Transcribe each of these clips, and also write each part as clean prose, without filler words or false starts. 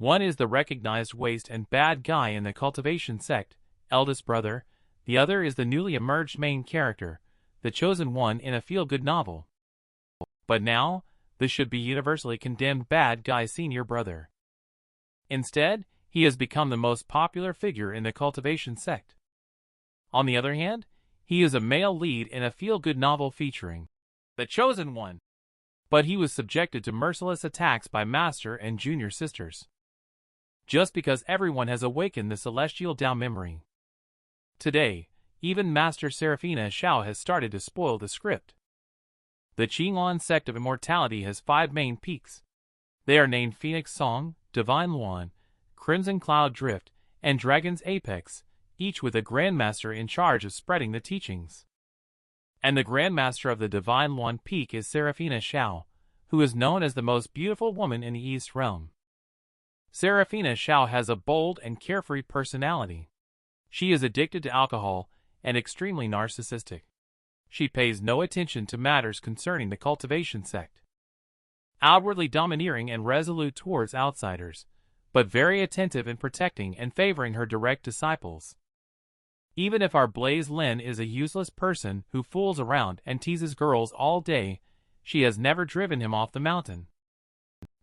One is the recognized waste and bad guy in the cultivation sect, eldest brother. The other is the newly emerged main character, the chosen one in a feel-good novel. But now, this should be universally condemned bad guy senior brother. Instead, he has become the most popular figure in the cultivation sect. On the other hand, he is a male lead in a feel-good novel featuring the chosen one. But he was subjected to merciless attacks by master and junior sisters. Just because everyone has awakened the celestial Tao memory. Today, even Master Seraphina Xiao has started to spoil the script. The Qingluan sect of Immortality has 5 main peaks. They are named Phoenix Song, Divine Luan, Crimson Cloud Drift, and Dragon's Apex, each with a Grandmaster in charge of spreading the teachings. And the Grandmaster of the Divine Luan Peak is Seraphina Xiao, who is known as the most beautiful woman in the East Realm. Seraphina Xiao has a bold and carefree personality. She is addicted to alcohol and extremely narcissistic. She pays no attention to matters concerning the cultivation sect. Outwardly domineering and resolute towards outsiders, but very attentive in protecting and favoring her direct disciples. Even if our Blaise Lin is a useless person who fools around and teases girls all day, she has never driven him off the mountain.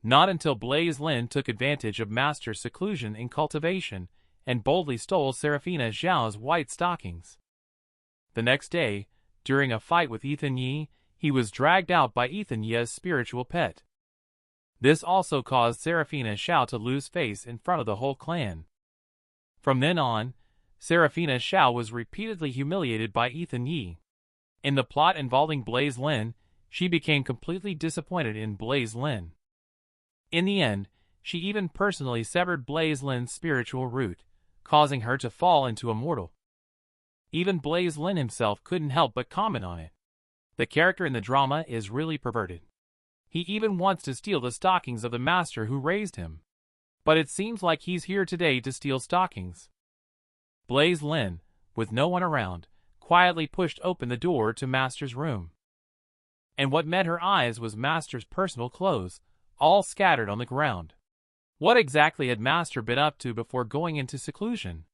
Not until Blaise Lin took advantage of Master's seclusion in cultivation and boldly stole Seraphina Xiao's white stockings. The next day, during a fight with Ethan Yi, he was dragged out by Ethan Yi's spiritual pet. This also caused Seraphina Xiao to lose face in front of the whole clan. From then on, Seraphina Xiao was repeatedly humiliated by Ethan Yi. In the plot involving Blaise Lin, she became completely disappointed in Blaise Lin. In the end, she even personally severed Blaise Lin's spiritual root, causing her to fall into immortal. Even Blaise Lin himself couldn't help but comment on it. The character in the drama is really perverted. He even wants to steal the stockings of the master who raised him. But it seems like he's here today to steal stockings. Blaise Lin, with no one around, quietly pushed open the door to Master's room. And what met her eyes was Master's personal clothes, all scattered on the ground. What exactly had Master been up to before going into seclusion?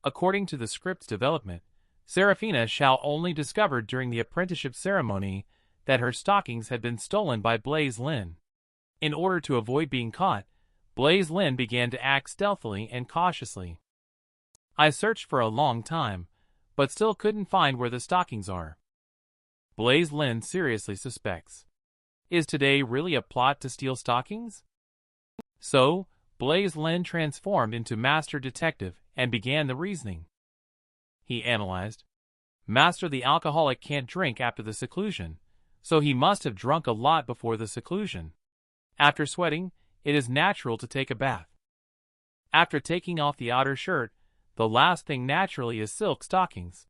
According to the script's development, Seraphina Xiao only discovered during the apprenticeship ceremony that her stockings had been stolen by Blaise Lin. In order to avoid being caught, Blaise Lin began to act stealthily and cautiously. I searched for a long time, but still couldn't find where the stockings are. Blaise Lin seriously suspects. Is today really a plot to steal stockings? So, Blaise Lin transformed into Master Detective and began the reasoning. He analyzed. Master the alcoholic can't drink after the seclusion, so he must have drunk a lot before the seclusion. After sweating, it is natural to take a bath. After taking off the outer shirt, the last thing naturally is silk stockings.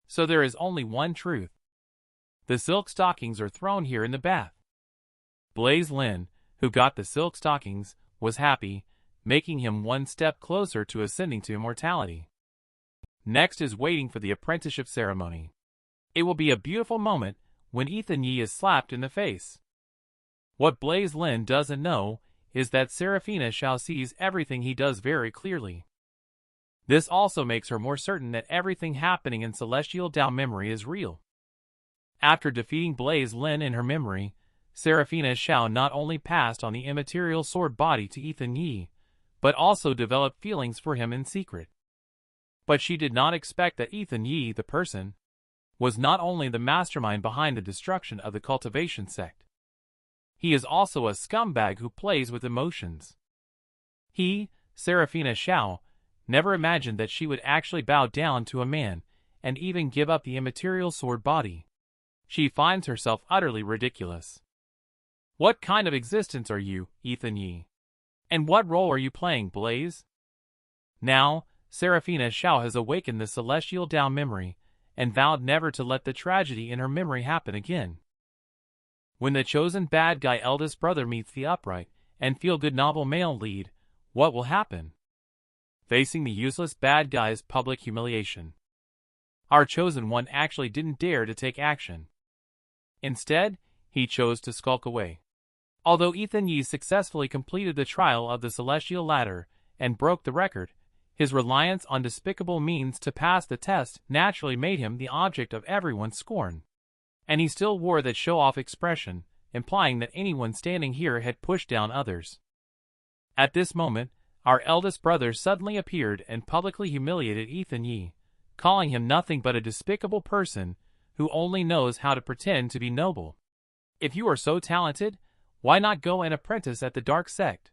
So there is only one truth. The silk stockings are thrown here in the bath. Blaise Lin, who got the silk stockings, was happy, making him one step closer to ascending to immortality. Next is waiting for the apprenticeship ceremony. It will be a beautiful moment when Ethan Yi is slapped in the face. What Blaise Lin doesn't know is that Seraphina Xiao sees everything he does very clearly. This also makes her more certain that everything happening in Celestial Tao memory is real. After defeating Blaise Lin in her memory, Seraphina Xiao not only passed on the immaterial sword body to Ethan Yi, but also developed feelings for him in secret. But she did not expect that Ethan Yi, the person, was not only the mastermind behind the destruction of the cultivation sect. He is also a scumbag who plays with emotions. He, Seraphina Xiao, never imagined that she would actually bow down to a man and even give up the immaterial sword body. She finds herself utterly ridiculous. What kind of existence are you, Ethan Yi? And what role are you playing, Blaise? Now, Seraphina Xiao has awakened the Celestial Tao memory and vowed never to let the tragedy in her memory happen again. When the chosen bad guy eldest brother meets the upright and feel-good novel male lead, what will happen? Facing the useless bad guy's public humiliation. Our chosen one actually didn't dare to take action. Instead, he chose to skulk away. Although Ethan Yi successfully completed the trial of the Celestial Ladder and broke the record, his reliance on despicable means to pass the test naturally made him the object of everyone's scorn. And he still wore that show-off expression, implying that anyone standing here had pushed down others. At this moment, our eldest brother suddenly appeared and publicly humiliated Ethan Yi, calling him nothing but a despicable person who only knows how to pretend to be noble. If you are so talented, why not go and apprentice at the dark sect?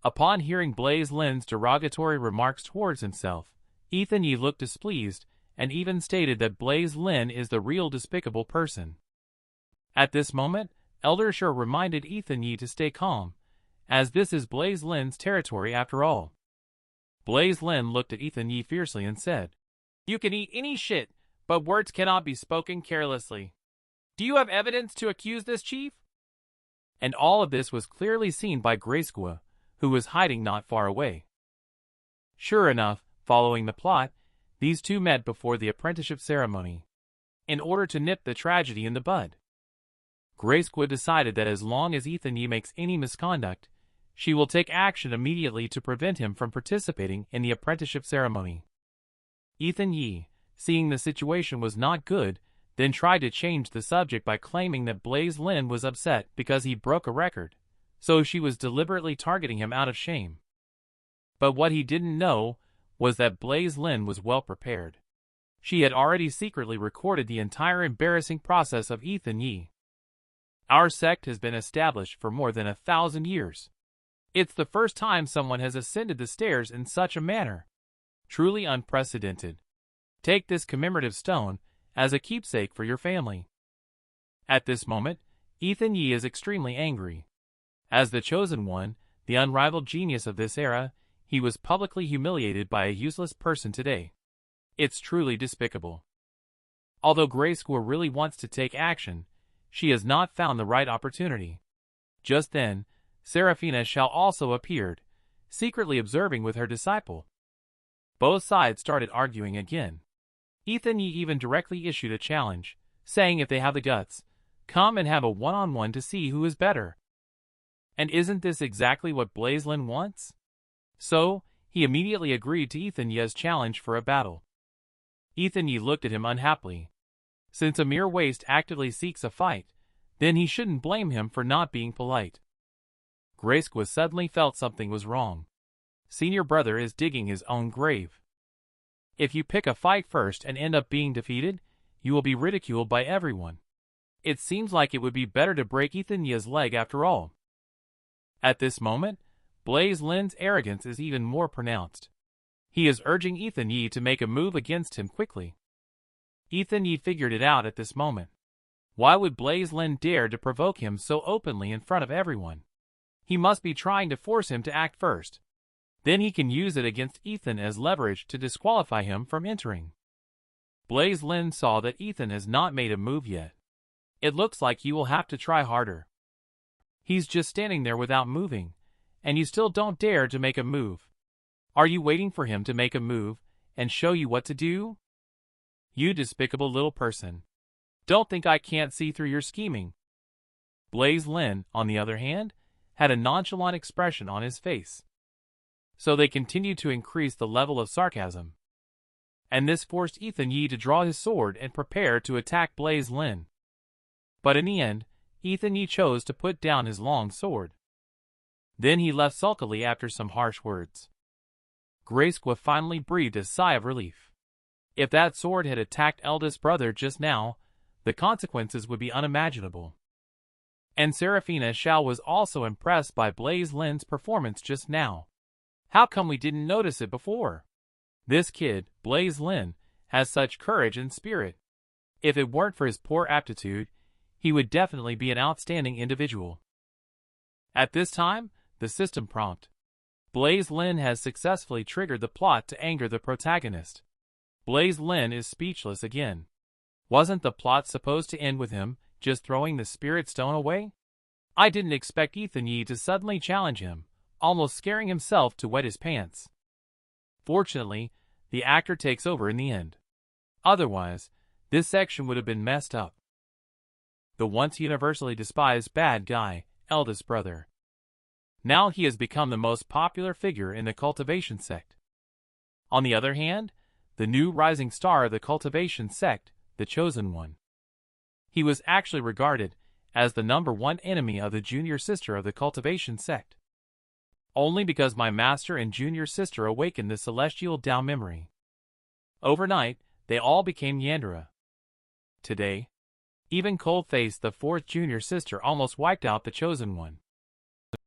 Upon hearing Blaise Lin's derogatory remarks towards himself, Ethan Yi looked displeased and even stated that Blaise Lin is the real despicable person. At this moment, Elder Shi reminded Ethan Yi to stay calm, as this is Blaise Lin's territory after all. Blaise Lin looked at Ethan Yi fiercely and said, "You can eat any shit, but words cannot be spoken carelessly. Do you have evidence to accuse this chief?" And all of this was clearly seen by Graysqua, who was hiding not far away. Sure enough, following the plot, these two met before the apprenticeship ceremony, in order to nip the tragedy in the bud. Graysqua decided that as long as Ethan Yi makes any misconduct, she will take action immediately to prevent him from participating in the apprenticeship ceremony. Ethan Yi, seeing the situation was not good, then tried to change the subject by claiming that Blaise Lin was upset because he broke a record, so she was deliberately targeting him out of shame. But what he didn't know was that Blaise Lin was well prepared. She had already secretly recorded the entire embarrassing process of Ethan Yi. Our sect has been established for more than 1,000 years. It's the first time someone has ascended the stairs in such a manner. Truly unprecedented. Take this commemorative stone as a keepsake for your family. At this moment, Ethan Yi is extremely angry. As the chosen one, the unrivaled genius of this era, he was publicly humiliated by a useless person today. It's truly despicable. Although Graysqua really wants to take action, she has not found the right opportunity. Just then, Seraphina Shao also appeared, secretly observing with her disciple. Both sides started arguing again. Ethan Yi even directly issued a challenge, saying if they have the guts, come and have a one-on-one to see who is better. And isn't this exactly what Blaise Lin wants? So, he immediately agreed to Ethan Yi's challenge for a battle. Ethan Yi looked at him unhappily. Since a mere waste actively seeks a fight, then he shouldn't blame him for not being polite. Graysqua suddenly felt something was wrong. Senior Brother is digging his own grave. If you pick a fight first and end up being defeated, you will be ridiculed by everyone. It seems like it would be better to break Ethan Yi's leg after all. At this moment, Blaise Lin's arrogance is even more pronounced. He is urging Ethan Yi to make a move against him quickly. Ethan Yi figured it out at this moment. Why would Blaise Lin dare to provoke him so openly in front of everyone? He must be trying to force him to act first. Then he can use it against Ethan as leverage to disqualify him from entering. Blaise Lin saw that Ethan has not made a move yet. It looks like he will have to try harder. He's just standing there without moving, and you still don't dare to make a move. Are you waiting for him to make a move and show you what to do? You despicable little person. Don't think I can't see through your scheming. Blaise Lin, on the other hand, had a nonchalant expression on his face. So they continued to increase the level of sarcasm. And this forced Ethan Yi to draw his sword and prepare to attack Blaise Lin. But in the end, Ethan Yi chose to put down his long sword. Then he left sulkily after some harsh words. Graysqua finally breathed a sigh of relief. If that sword had attacked eldest brother just now, the consequences would be unimaginable. And Seraphina Shao was also impressed by Blaise Lin's performance just now. How come we didn't notice it before? This kid, Blaise Lin, has such courage and spirit. If it weren't for his poor aptitude, he would definitely be an outstanding individual. At this time, the system prompt. Blaise Lin has successfully triggered the plot to anger the protagonist. Blaise Lin is speechless again. Wasn't the plot supposed to end with him just throwing the spirit stone away? I didn't expect Ethan Yi to suddenly challenge him, almost scaring himself to wet his pants. Fortunately, the actor takes over in the end. Otherwise, this section would have been messed up. The once universally despised bad guy, eldest brother. Now he has become the most popular figure in the cultivation sect. On the other hand, the new rising star of the cultivation sect, the Chosen One. He was actually regarded as the #1 enemy of the junior sister of the cultivation sect. Only because my master and junior sister awakened the celestial Tao memory. Overnight, they all became Yandere. Today, even Cold-Face, the 4th junior sister, almost wiped out the Chosen One.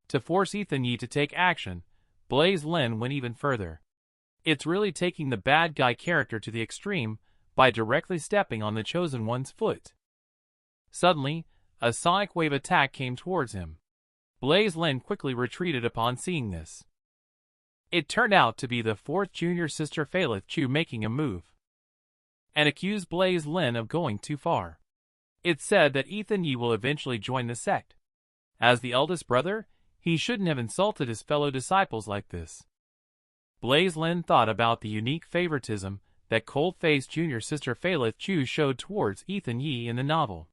To force Ethan Yi to take action, Blaise Lin went even further. It's really taking the bad guy character to the extreme by directly stepping on the Chosen One's foot. Suddenly, a sonic wave attack came towards him. Blaise Lin quickly retreated upon seeing this. It turned out to be the 4th junior sister Faileth Chu making a move, and accused Blaise Lin of going too far. It's said that Ethan Yi will eventually join the sect. As the eldest brother, he shouldn't have insulted his fellow disciples like this. Blaise Lin thought about the unique favoritism that cold-faced junior sister Faileth Chu showed towards Ethan Yi in the novel.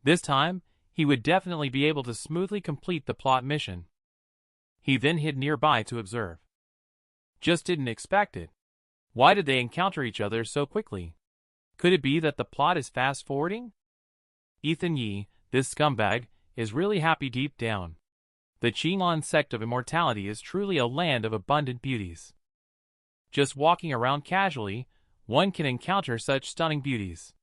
This time, he would definitely be able to smoothly complete the plot mission. He then hid nearby to observe. Just didn't expect it. Why did they encounter each other so quickly? Could it be that the plot is fast-forwarding? Ethan Yi, this scumbag, is really happy deep down. The Qinglan sect of Immortality is truly a land of abundant beauties. Just walking around casually, one can encounter such stunning beauties.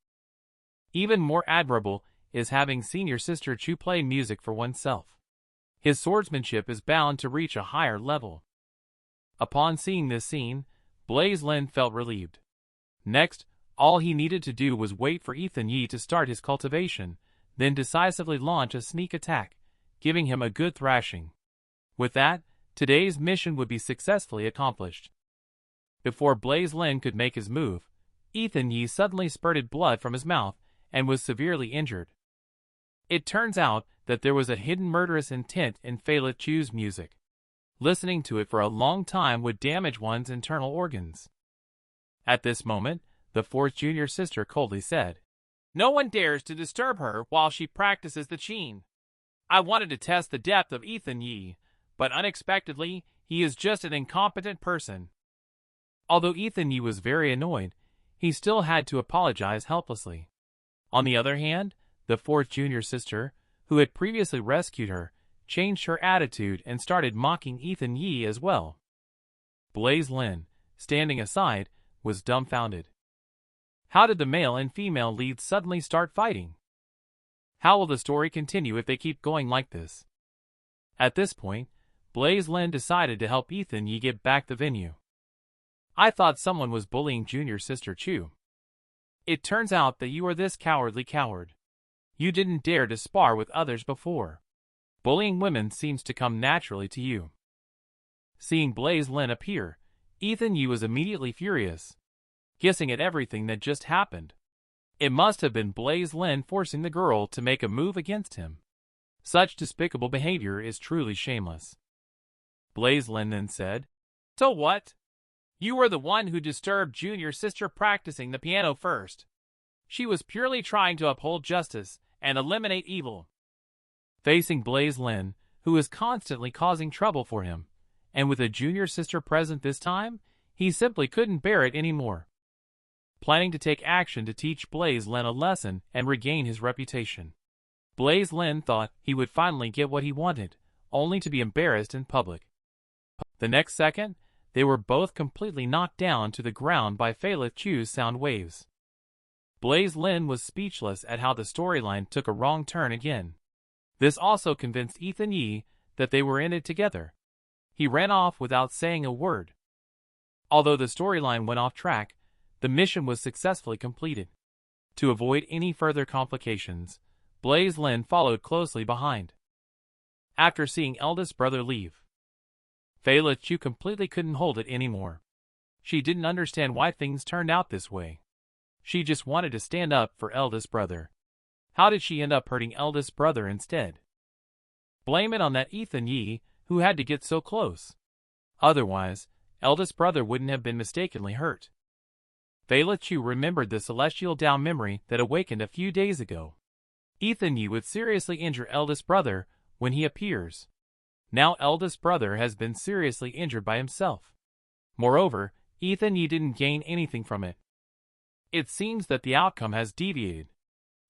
Even more admirable is having senior sister Chu play music for oneself. His swordsmanship is bound to reach a higher level. Upon seeing this scene, Blaise Lin felt relieved. Next, all he needed to do was wait for Ethan Yi to start his cultivation, then decisively launch a sneak attack, giving him a good thrashing. With that, today's mission would be successfully accomplished. Before Blaise Lin could make his move, Ethan Yi suddenly spurted blood from his mouth and was severely injured. It turns out that there was a hidden murderous intent in Faileth Chu's music. Listening to it for a long time would damage one's internal organs. At this moment, the 4th junior sister coldly said, "No one dares to disturb her while she practices the qin. I wanted to test the depth of Ethan Yi, but unexpectedly, he is just an incompetent person." Although Ethan Yi was very annoyed, he still had to apologize helplessly. On the other hand, the 4th junior sister, who had previously rescued her, changed her attitude and started mocking Ethan Yi as well. Blaise Lin, standing aside, was dumbfounded. How did the male and female leads suddenly start fighting? How will the story continue if they keep going like this? At this point, Blaise Lin decided to help Ethan Yi get back the venue. "I thought someone was bullying junior sister Chu. It turns out that you are this cowardly coward. You didn't dare to spar with others before. Bullying women seems to come naturally to you." Seeing Blaise Lin appear, Ethan Yi was immediately furious, guessing at everything that just happened. It must have been Blaise Lin forcing the girl to make a move against him. Such despicable behavior is truly shameless. Blaise Lin then said, "So what? You were the one who disturbed junior sister practicing the piano first. She was purely trying to uphold justice and eliminate evil." Facing Blaise Lin, who was constantly causing trouble for him, and with a junior sister present this time, he simply couldn't bear it anymore. Planning to take action to teach Blaise Lin a lesson and regain his reputation, Blaise Lin thought he would finally get what he wanted, only to be embarrassed in public. The next second, they were both completely knocked down to the ground by Faileth Chu's sound waves. Blaise Lin was speechless at how the storyline took a wrong turn again. This also convinced Ethan Yi that they were in it together. He ran off without saying a word. Although the storyline went off track, the mission was successfully completed. To avoid any further complications, Blaise Lin followed closely behind. After seeing eldest brother leave, Faileth Chu completely couldn't hold it anymore. She didn't understand why things turned out this way. She just wanted to stand up for eldest brother. How did she end up hurting eldest brother instead? Blame it on that Ethan Yi, who had to get so close. Otherwise, eldest brother wouldn't have been mistakenly hurt. Faileth Chu remembered the celestial Tao memory that awakened a few days ago. Ethan Yi would seriously injure eldest brother when he appears. Now eldest brother has been seriously injured by himself. Moreover, Ethan Yi didn't gain anything from it. It seems that the outcome has deviated.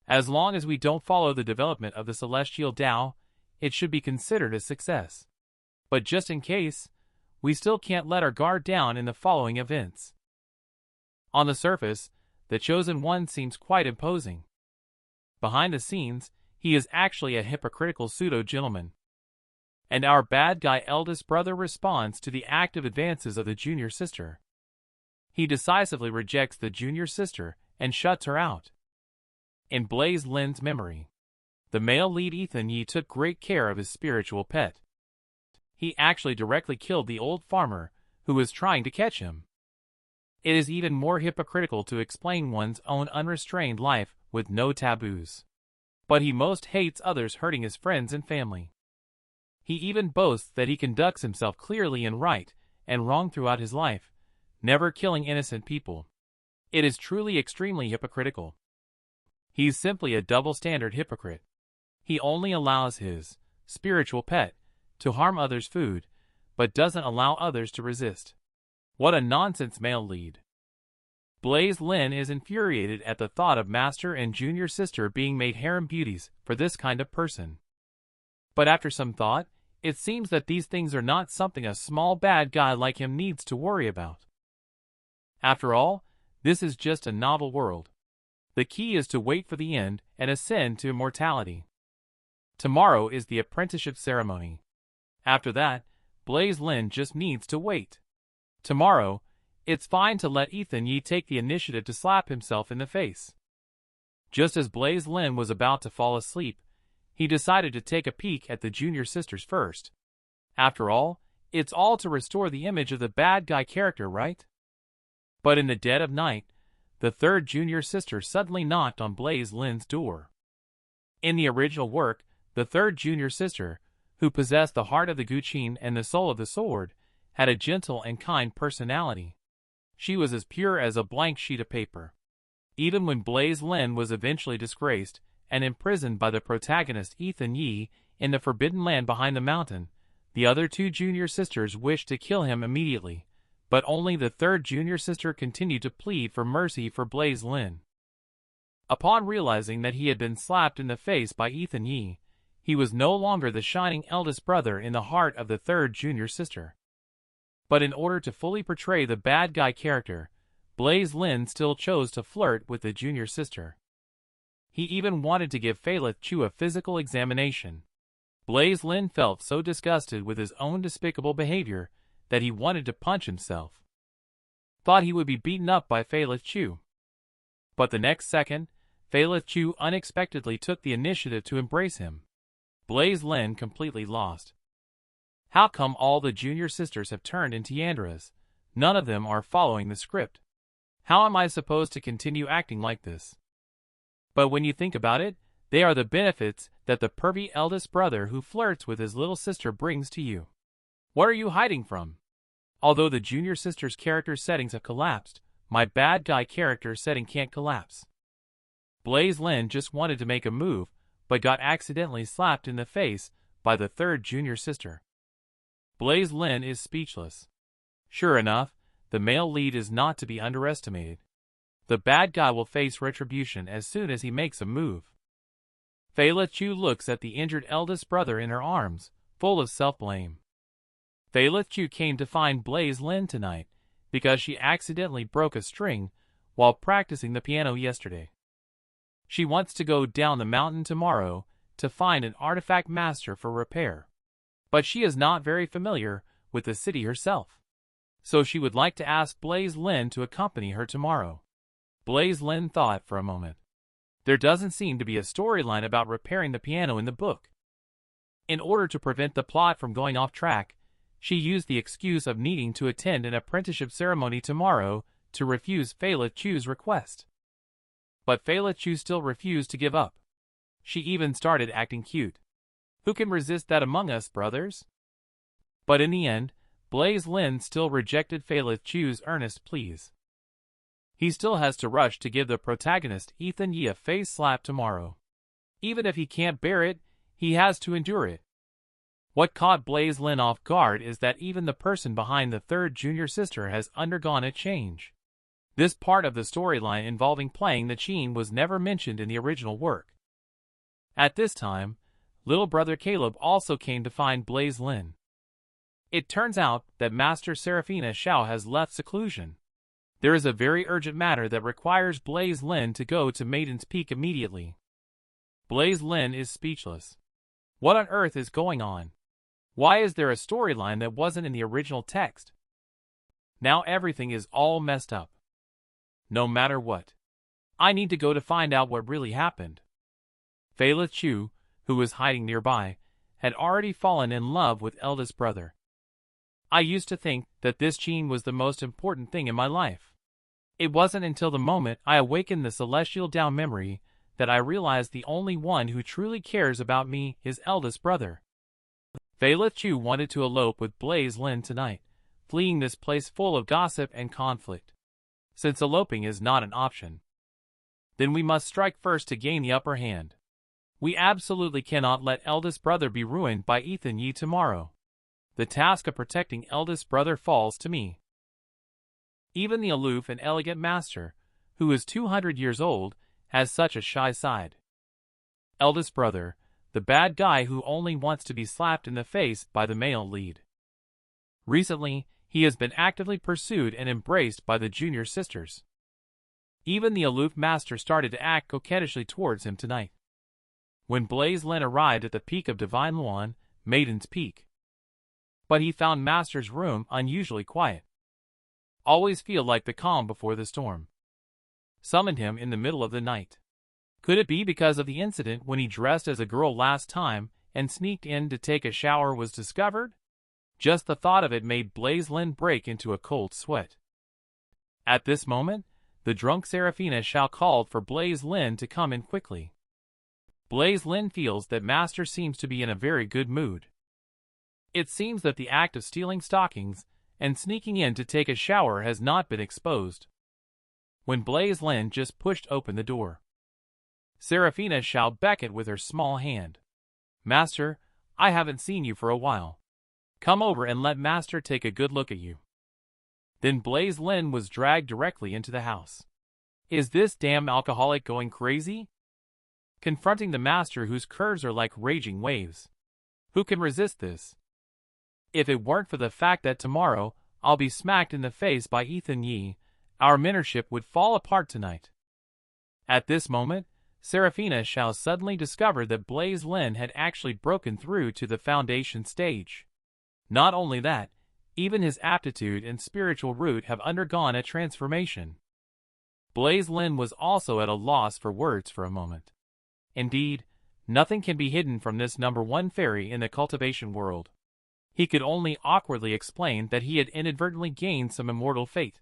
As long as we don't follow the development of the celestial Tao, it should be considered a success. But just in case, we still can't let our guard down in the following events. On the surface, the Chosen One seems quite imposing. Behind the scenes, he is actually a hypocritical pseudo-gentleman. And our bad guy eldest brother responds to the active advances of the junior sister. He decisively rejects the junior sister and shuts her out. In Blaise Lin's memory, the male lead Ethan Yi took great care of his spiritual pet. He actually directly killed the old farmer who was trying to catch him. It is even more hypocritical to explain one's own unrestrained life with no taboos. But he most hates others hurting his friends and family. He even boasts that he conducts himself clearly in right and wrong throughout his life, never killing innocent people. It is truly extremely hypocritical. He's simply a double-standard hypocrite. He only allows his spiritual pet to harm others' food, but doesn't allow others to resist. What a nonsense male lead. Blaise Lin is infuriated at the thought of master and junior sister being made harem beauties for this kind of person. But after some thought, it seems that these things are not something a small bad guy like him needs to worry about. After all, this is just a novel world. The key is to wait for the end and ascend to immortality. Tomorrow is the apprenticeship ceremony. After that, Blaise Lin just needs to wait. Tomorrow, it's fine to let Ethan Yi take the initiative to slap himself in the face. Just as Blaise Lin was about to fall asleep, he decided to take a peek at the junior sisters first. After all, it's all to restore the image of the bad guy character, right? But in the dead of night, the third junior sister suddenly knocked on Blaise Lin's door. In the original work, the third junior sister, who possessed the heart of the Guqin and the soul of the sword, had a gentle and kind personality. She was as pure as a blank sheet of paper. Even when Blaise Lin was eventually disgraced and imprisoned by the protagonist Ethan Yi in the forbidden land behind the mountain, the other two junior sisters wished to kill him immediately, but only the third junior sister continued to plead for mercy for Blaise Lin. Upon realizing that he had been slapped in the face by Ethan Yi, he was no longer the shining eldest brother in the heart of the third junior sister. But in order to fully portray the bad guy character, Blaise Lin still chose to flirt with the junior sister. He even wanted to give Faileth Chu a physical examination. Blaise Lin felt so disgusted with his own despicable behavior that he wanted to punch himself. Thought he would be beaten up by Faileth Chu. But the next second, Faileth Chu unexpectedly took the initiative to embrace him. Blaise Lin completely lost. How come all the junior sisters have turned into Yanderes? None of them are following the script. How am I supposed to continue acting like this? But when you think about it, they are the benefits that the pervy eldest brother who flirts with his little sister brings to you. What are you hiding from? Although the junior sister's character settings have collapsed, my bad guy character setting can't collapse. Blaise Lin just wanted to make a move, but got accidentally slapped in the face by the third junior sister. Blaise Lin is speechless. Sure enough, the male lead is not to be underestimated. The bad guy will face retribution as soon as he makes a move. Faileth Chu looks at the injured eldest brother in her arms, full of self-blame. Faileth Chu came to find Blaise Lin tonight because she accidentally broke a string while practicing the piano yesterday. She wants to go down the mountain tomorrow to find an artifact master for repair. But she is not very familiar with the city herself. So she would like to ask Blaise Lin to accompany her tomorrow. Blaise Lin thought for a moment. There doesn't seem to be a storyline about repairing the piano in the book. In order to prevent the plot from going off track, she used the excuse of needing to attend an apprenticeship ceremony tomorrow to refuse Faileth Chu's request. But Faileth Chu still refused to give up. She even started acting cute. Who can resist that among us, brothers? But in the end, Blaise Lin still rejected Faileth Chu's earnest pleas. He still has to rush to give the protagonist Ethan Yi a face slap tomorrow. Even if he can't bear it, he has to endure it. What caught Blaise Lin off guard is that even the person behind the third junior sister has undergone a change. This part of the storyline involving playing the Qin was never mentioned in the original work. At this time, little brother Caleb also came to find Blaise Lin. It turns out that Master Seraphina Xiao has left seclusion. There is a very urgent matter that requires Blaise Lin to go to Maiden's Peak immediately. Blaise Lin is speechless. What on earth is going on? Why is there a storyline that wasn't in the original text? Now everything is all messed up. No matter what, I need to go to find out what really happened. Feila Chu, who was hiding nearby, had already fallen in love with eldest brother. I used to think that this Qin was the most important thing in my life. It wasn't until the moment I awakened the celestial down memory that I realized the only one who truly cares about me is eldest brother. Feila Chu wanted to elope with Blaise Lin tonight, fleeing this place full of gossip and conflict. Since eloping is not an option, then we must strike first to gain the upper hand. We absolutely cannot let eldest brother be ruined by Ethan Yi tomorrow. The task of protecting eldest brother falls to me. Even the aloof and elegant master, who is 200 years old, has such a shy side. Eldest brother, the bad guy who only wants to be slapped in the face by the male lead. Recently, he has been actively pursued and embraced by the junior sisters. Even the aloof master started to act coquettishly towards him tonight. When Blaise Lin arrived at the peak of Divine Luan, Maiden's Peak, but he found Master's room unusually quiet. Always feel like the calm before the storm. Summoned him in the middle of the night. Could it be because of the incident when he dressed as a girl last time and sneaked in to take a shower was discovered? Just the thought of it made Blaise Lin break into a cold sweat. At this moment, the drunk Seraphina Xiao called for Blaise Lin to come in quickly. Blaise Lin feels that Master seems to be in a very good mood. It seems that the act of stealing stockings and sneaking in to take a shower has not been exposed. When Blaise Lin just pushed open the door, Seraphina Xiao beckoned with her small hand. Master, I haven't seen you for a while. Come over and let Master take a good look at you. Then Blaise Lin was dragged directly into the house. Is this damn alcoholic going crazy? Confronting the Master whose curves are like raging waves. Who can resist this? If it weren't for the fact that tomorrow I'll be smacked in the face by Ethan Yi, our mentorship would fall apart tonight. At this moment, Seraphina Xiao suddenly discovered that Blaise Lin had actually broken through to the foundation stage. Not only that, even his aptitude and spiritual root have undergone a transformation. Blaise Lin was also at a loss for words for a moment. Indeed, nothing can be hidden from this number one fairy in the cultivation world. He could only awkwardly explain that he had inadvertently gained some immortal fate.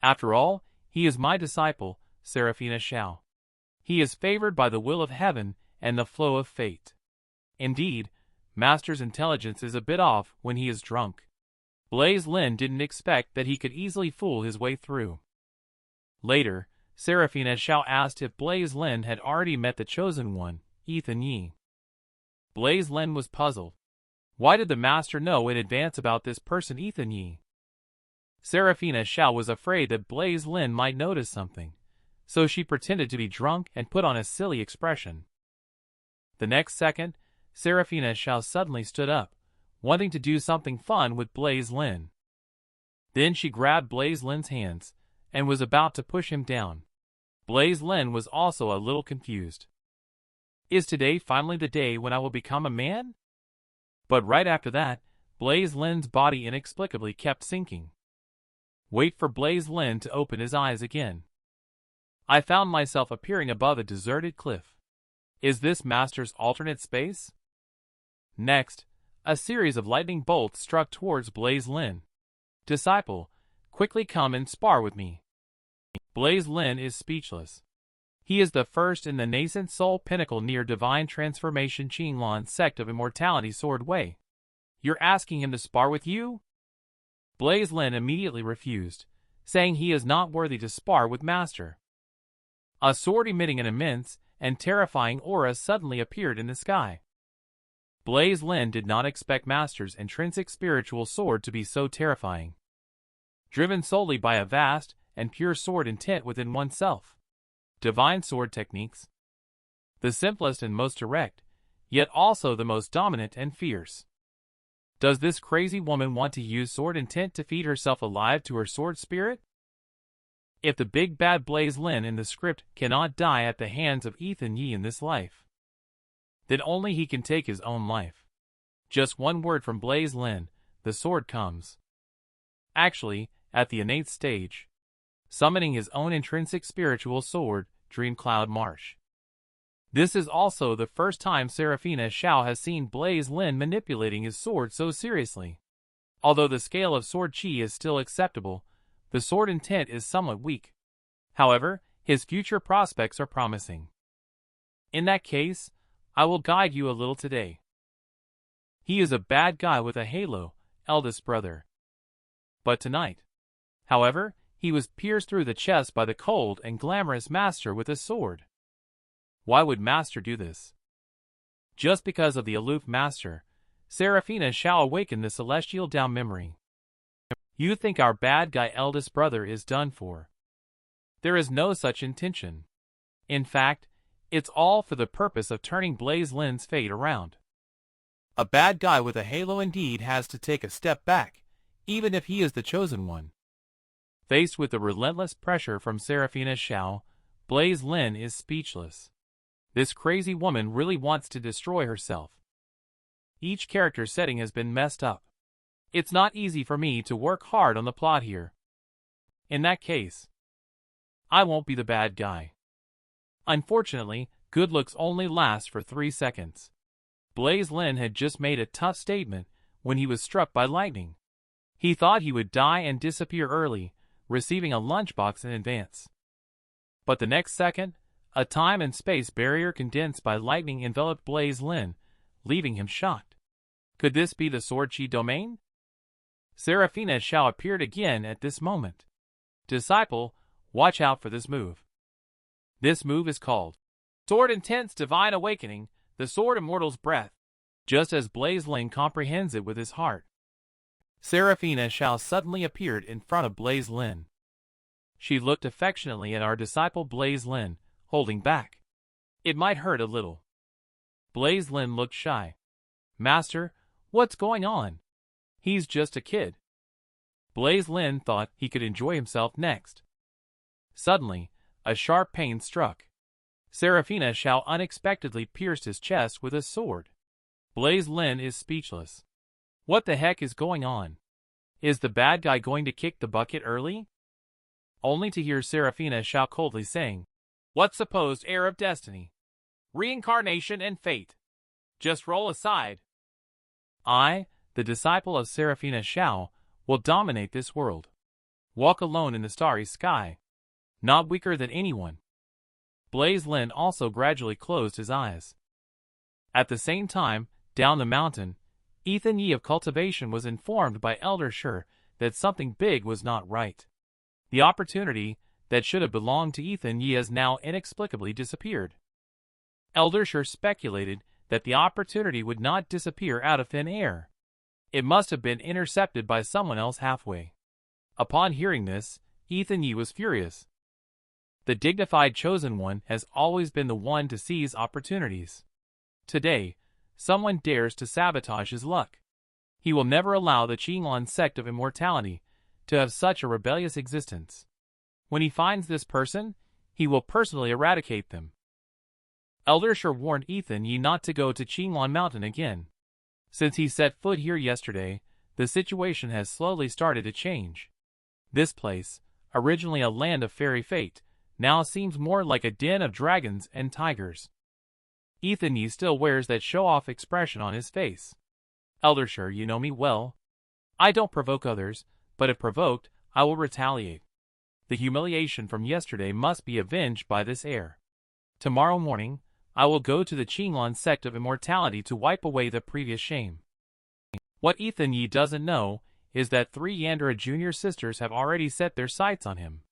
After all, he is my disciple, Seraphina Xiao. He is favored by the will of heaven and the flow of fate. Indeed, Master's intelligence is a bit off when he is drunk. Blaise Lin didn't expect that he could easily fool his way through. Later, Seraphina Xiao asked if Blaise Lin had already met the chosen one, Ethan Yi. Blaise Lin was puzzled. Why did the Master know in advance about this person Ethan Yi? Seraphina Xiao was afraid that Blaise Lin might notice something, so she pretended to be drunk and put on a silly expression. The next second, Seraphina Xiao suddenly stood up, wanting to do something fun with Blaise Lin. Then she grabbed Blaise Lin's hands and was about to push him down. Blaise Lin was also a little confused. Is today finally the day when I will become a man? But right after that, Blaise Lin's body inexplicably kept sinking. Wait for Blaise Lin to open his eyes again. I found myself appearing above a deserted cliff. Is this Master's alternate space? Next, a series of lightning bolts struck towards Blaise Lin. Disciple, quickly come and spar with me. Blaise Lin is speechless. He is the first in the nascent soul pinnacle near divine transformation Qinlan sect of Immortality Sword Way. You're asking him to spar with you? Blaise Lin immediately refused, saying he is not worthy to spar with Master. A sword emitting an immense and terrifying aura suddenly appeared in the sky. Blaise Lin did not expect Master's intrinsic spiritual sword to be so terrifying. Driven solely by a vast and pure sword intent within oneself. Divine sword techniques. The simplest and most direct, yet also the most dominant and fierce. Does this crazy woman want to use sword intent to feed herself alive to her sword spirit? If the big bad Blaise Lin in the script cannot die at the hands of Ethan Yi in this life, then only he can take his own life. Just one word from Blaise Lin, the sword comes. Actually, at the innate stage, summoning his own intrinsic spiritual sword, Dream Cloud Marsh. This is also the first time Seraphina Xiao has seen Blaise Lin manipulating his sword so seriously. Although the scale of sword chi is still acceptable, the sword intent is somewhat weak. However, his future prospects are promising. In that case, I will guide you a little today. He is a bad guy with a halo, eldest brother. But tonight, however, he was pierced through the chest by the cold and glamorous Master with a sword. Why would Master do this? Just because of the aloof Master, Seraphina Xiao awakened the celestial down memory. You think our bad guy eldest brother is done for. There is no such intention. In fact, it's all for the purpose of turning Blaise Lin's fate around. A bad guy with a halo indeed has to take a step back, even if he is the chosen one. Faced with the relentless pressure from Seraphina Xiao, Blaise Lin is speechless. This crazy woman really wants to destroy herself. Each character setting has been messed up. It's not easy for me to work hard on the plot here. In that case, I won't be the bad guy. Unfortunately, good looks only last for 3 seconds. Blaise Lin had just made a tough statement when he was struck by lightning. He thought he would die and disappear early, receiving a lunchbox in advance. But the next second, a time and space barrier condensed by lightning enveloped Blaise Lin, leaving him shocked. Could this be the sword chi domain? Seraphina Xiao appeared again at this moment. Disciple, watch out for this move. This move is called Sword Intense Divine Awakening, the Sword Immortal's Breath, just as Blaise Lin comprehends it with his heart. Seraphina Xiao suddenly appeared in front of Blaise Lin. She looked affectionately at our disciple Blaise Lin, holding back. It might hurt a little. Blaise Lin looked shy. Master, what's going on? He's just a kid. Blaise Lin thought he could enjoy himself next. Suddenly, a sharp pain struck. Seraphina Xiao unexpectedly pierced his chest with a sword. Blaise Lin is speechless. What the heck is going on? Is the bad guy going to kick the bucket early? Only to hear Seraphina Xiao coldly saying, what supposed heir of destiny? Reincarnation and fate. Just roll aside. I, the disciple of Seraphina Xiao, will dominate this world. Walk alone in the starry sky. Not weaker than anyone. Blaise Lin also gradually closed his eyes. At the same time, down the mountain, Ethan Yi of cultivation was informed by Elder Shi that something big was not right. The opportunity that should have belonged to Ethan Yi has now inexplicably disappeared. Elder Shi speculated that the opportunity would not disappear out of thin air. It must have been intercepted by someone else halfway. Upon hearing this, Ethan Yi was furious. The dignified chosen one has always been the one to seize opportunities. Today, someone dares to sabotage his luck. He will never allow the Qinglan sect of Immortality to have such a rebellious existence. When he finds this person, he will personally eradicate them. Elder Shi warned Ethan Yi not to go to Qinglan Mountain again. Since he set foot here yesterday, the situation has slowly started to change. This place, originally a land of fairy fate, now seems more like a den of dragons and tigers. Ethan Yi still wears that show-off expression on his face. Elder Shi, you know me well. I don't provoke others, but if provoked, I will retaliate. The humiliation from yesterday must be avenged by this heir. Tomorrow morning, I will go to the Qinglan sect of Immortality to wipe away the previous shame. What Ethan Yi doesn't know is that 3 Yandere junior sisters have already set their sights on him.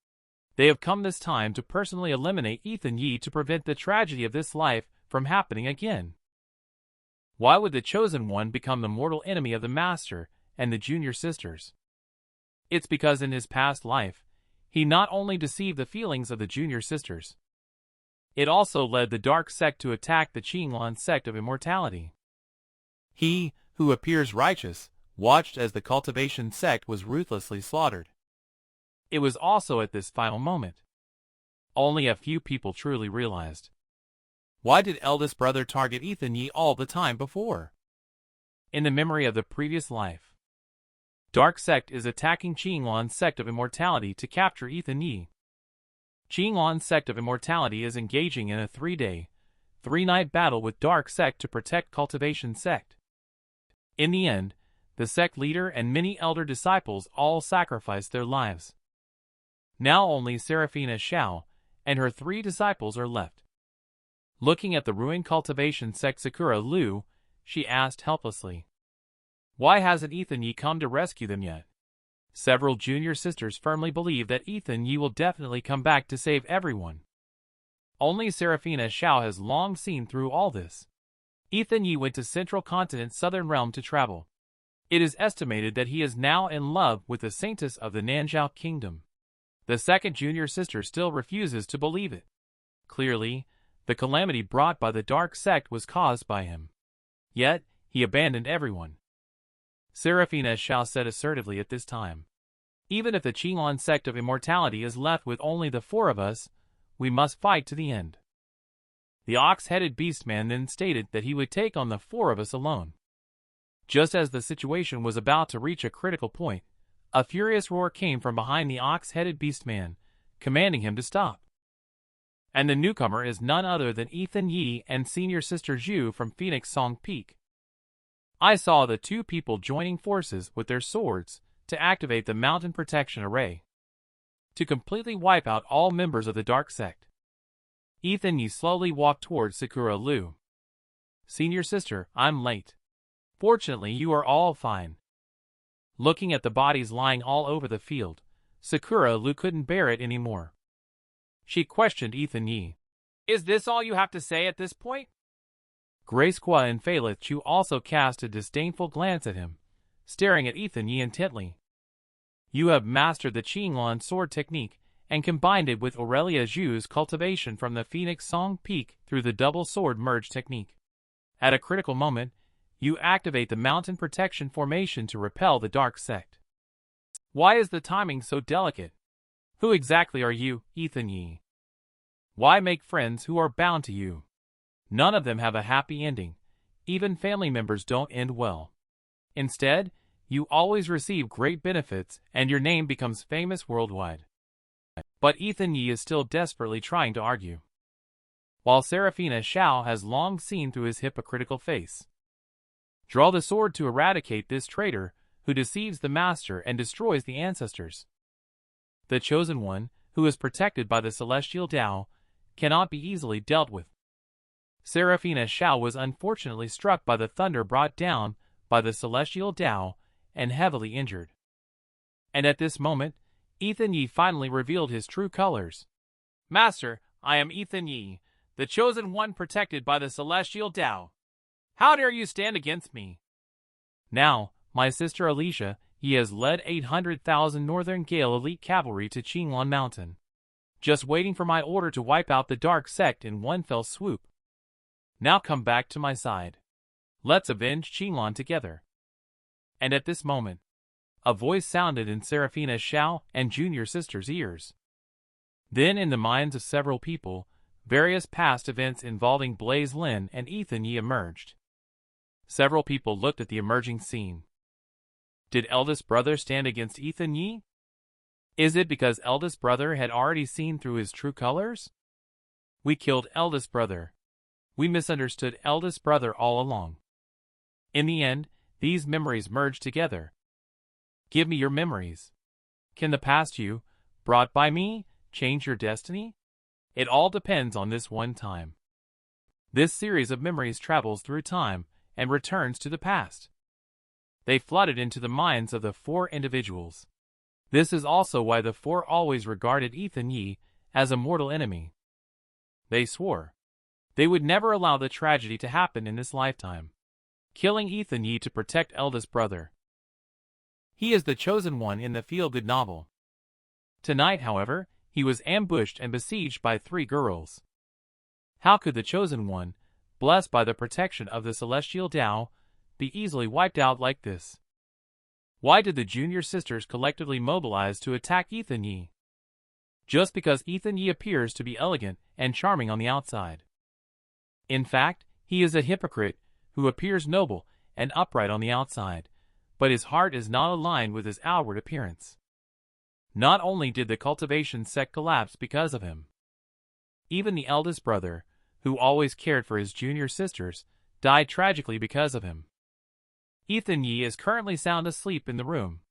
They have come this time to personally eliminate Ethan Yi to prevent the tragedy of this life from happening again. Why would the Chosen One become the mortal enemy of the Master and the junior sisters? It's because in his past life, he not only deceived the feelings of the junior sisters, it also led the dark sect to attack the Qinglan sect of immortality. He, who appears righteous, watched as the cultivation sect was ruthlessly slaughtered. It was also at this final moment only a few people truly realized. Why did eldest brother target Ethan Yi all the time before? In the memory of the previous life, Dark Sect is attacking Qinglan Sect of Immortality to capture Ethan Yi. Qinglan Sect of Immortality is engaging in a 3-day, 3-night battle with Dark Sect to protect Cultivation Sect. In the end, the sect leader and many elder disciples all sacrificed their lives. Now only Seraphina Xiao and her 3 disciples are left. Looking at the ruined Cultivation Sect Sakura Lu, she asked helplessly, "Why hasn't Ethan Yi come to rescue them yet?" Several junior sisters firmly believe that Ethan Yi will definitely come back to save everyone. Only Seraphina Xiao has long seen through all this. Ethan Yi went to Central Continent Southern Realm to travel. It is estimated that he is now in love with the saintess of the Nanzhao Kingdom. The second junior sister still refuses to believe it. Clearly, the calamity brought by the dark sect was caused by him. Yet, he abandoned everyone. Seraphina Xiao said assertively at this time, "Even if the Qinglan sect of immortality is left with only the 4 of us, we must fight to the end." The ox-headed beastman then stated that he would take on the 4 of us alone. Just as the situation was about to reach a critical point, a furious roar came from behind the ox-headed beastman, commanding him to stop. And the newcomer is none other than Ethan Yi and senior sister Zhu from Phoenix Song Peak. I saw the 2 people joining forces with their swords to activate the mountain protection array, to completely wipe out all members of the dark sect. Ethan Yi slowly walked towards Sakura Lu. "Senior sister, I'm late. Fortunately, you are all fine." Looking at the bodies lying all over the field, Sakura Lu couldn't bear it anymore. She questioned Ethan Yi. "Is this all you have to say at this point?" Grace Kwa and Phalith Chu also cast a disdainful glance at him, staring at Ethan Yi intently. "You have mastered the Qinglan sword technique and combined it with Aurelia Zhu's cultivation from the Phoenix Song Peak through the double sword merge technique. At a critical moment, you activate the mountain protection formation to repel the dark sect. Why is the timing so delicate? Who exactly are you, Ethan Yi? Why make friends who are bound to you? None of them have a happy ending. Even family members don't end well. Instead, you always receive great benefits and your name becomes famous worldwide." But Ethan Yi is still desperately trying to argue, while Seraphina Xiao has long seen through his hypocritical face. Draw the sword to eradicate this traitor who deceives the master and destroys the ancestors. The chosen one, who is protected by the celestial Tao, cannot be easily dealt with. Seraphina Xiao was unfortunately struck by the thunder brought down by the celestial Tao and heavily injured. And at this moment, Ethan Yi finally revealed his true colors. "Master, I am Ethan Yi, the chosen one protected by the celestial Tao. How dare you stand against me?" Now, my sister Alicia, he has led 800,000 Northern Gale elite cavalry to Qinglan Mountain, just waiting for my order to wipe out the dark sect in one fell swoop. Now come back to my side. Let's avenge Qinglan together. And at this moment, a voice sounded in Seraphina Xiao and junior sister's ears. Then in the minds of several people, various past events involving Blaise Lin and Ethan Yi emerged. Several people looked at the emerging scene. Did eldest brother stand against Ethan Yi? Is it because eldest brother had already seen through his true colors? We killed eldest brother. We misunderstood eldest brother all along. In the end, these memories merged together. Give me your memories. Can the past you, brought by me, change your destiny? It all depends on this one time. This series of memories travels through time and returns to the past. They flooded into the minds of the 4 individuals. This is also why the 4 always regarded Ethan Yi as a mortal enemy. They swore they would never allow the tragedy to happen in this lifetime. killing Ethan Yi to protect eldest brother. He is the chosen one in the feel-good novel. Tonight, however, he was ambushed and besieged by 3 girls. How could the chosen one, blessed by the protection of the celestial Tao, be easily wiped out like this? Why did the junior sisters collectively mobilize to attack Ethan Yi? Just because Ethan Yi appears to be elegant and charming on the outside. In fact, he is a hypocrite who appears noble and upright on the outside, but his heart is not aligned with his outward appearance. Not only did the cultivation sect collapse because of him, even the eldest brother, who always cared for his junior sisters, died tragically because of him. Ethan Yi is currently sound asleep in the room.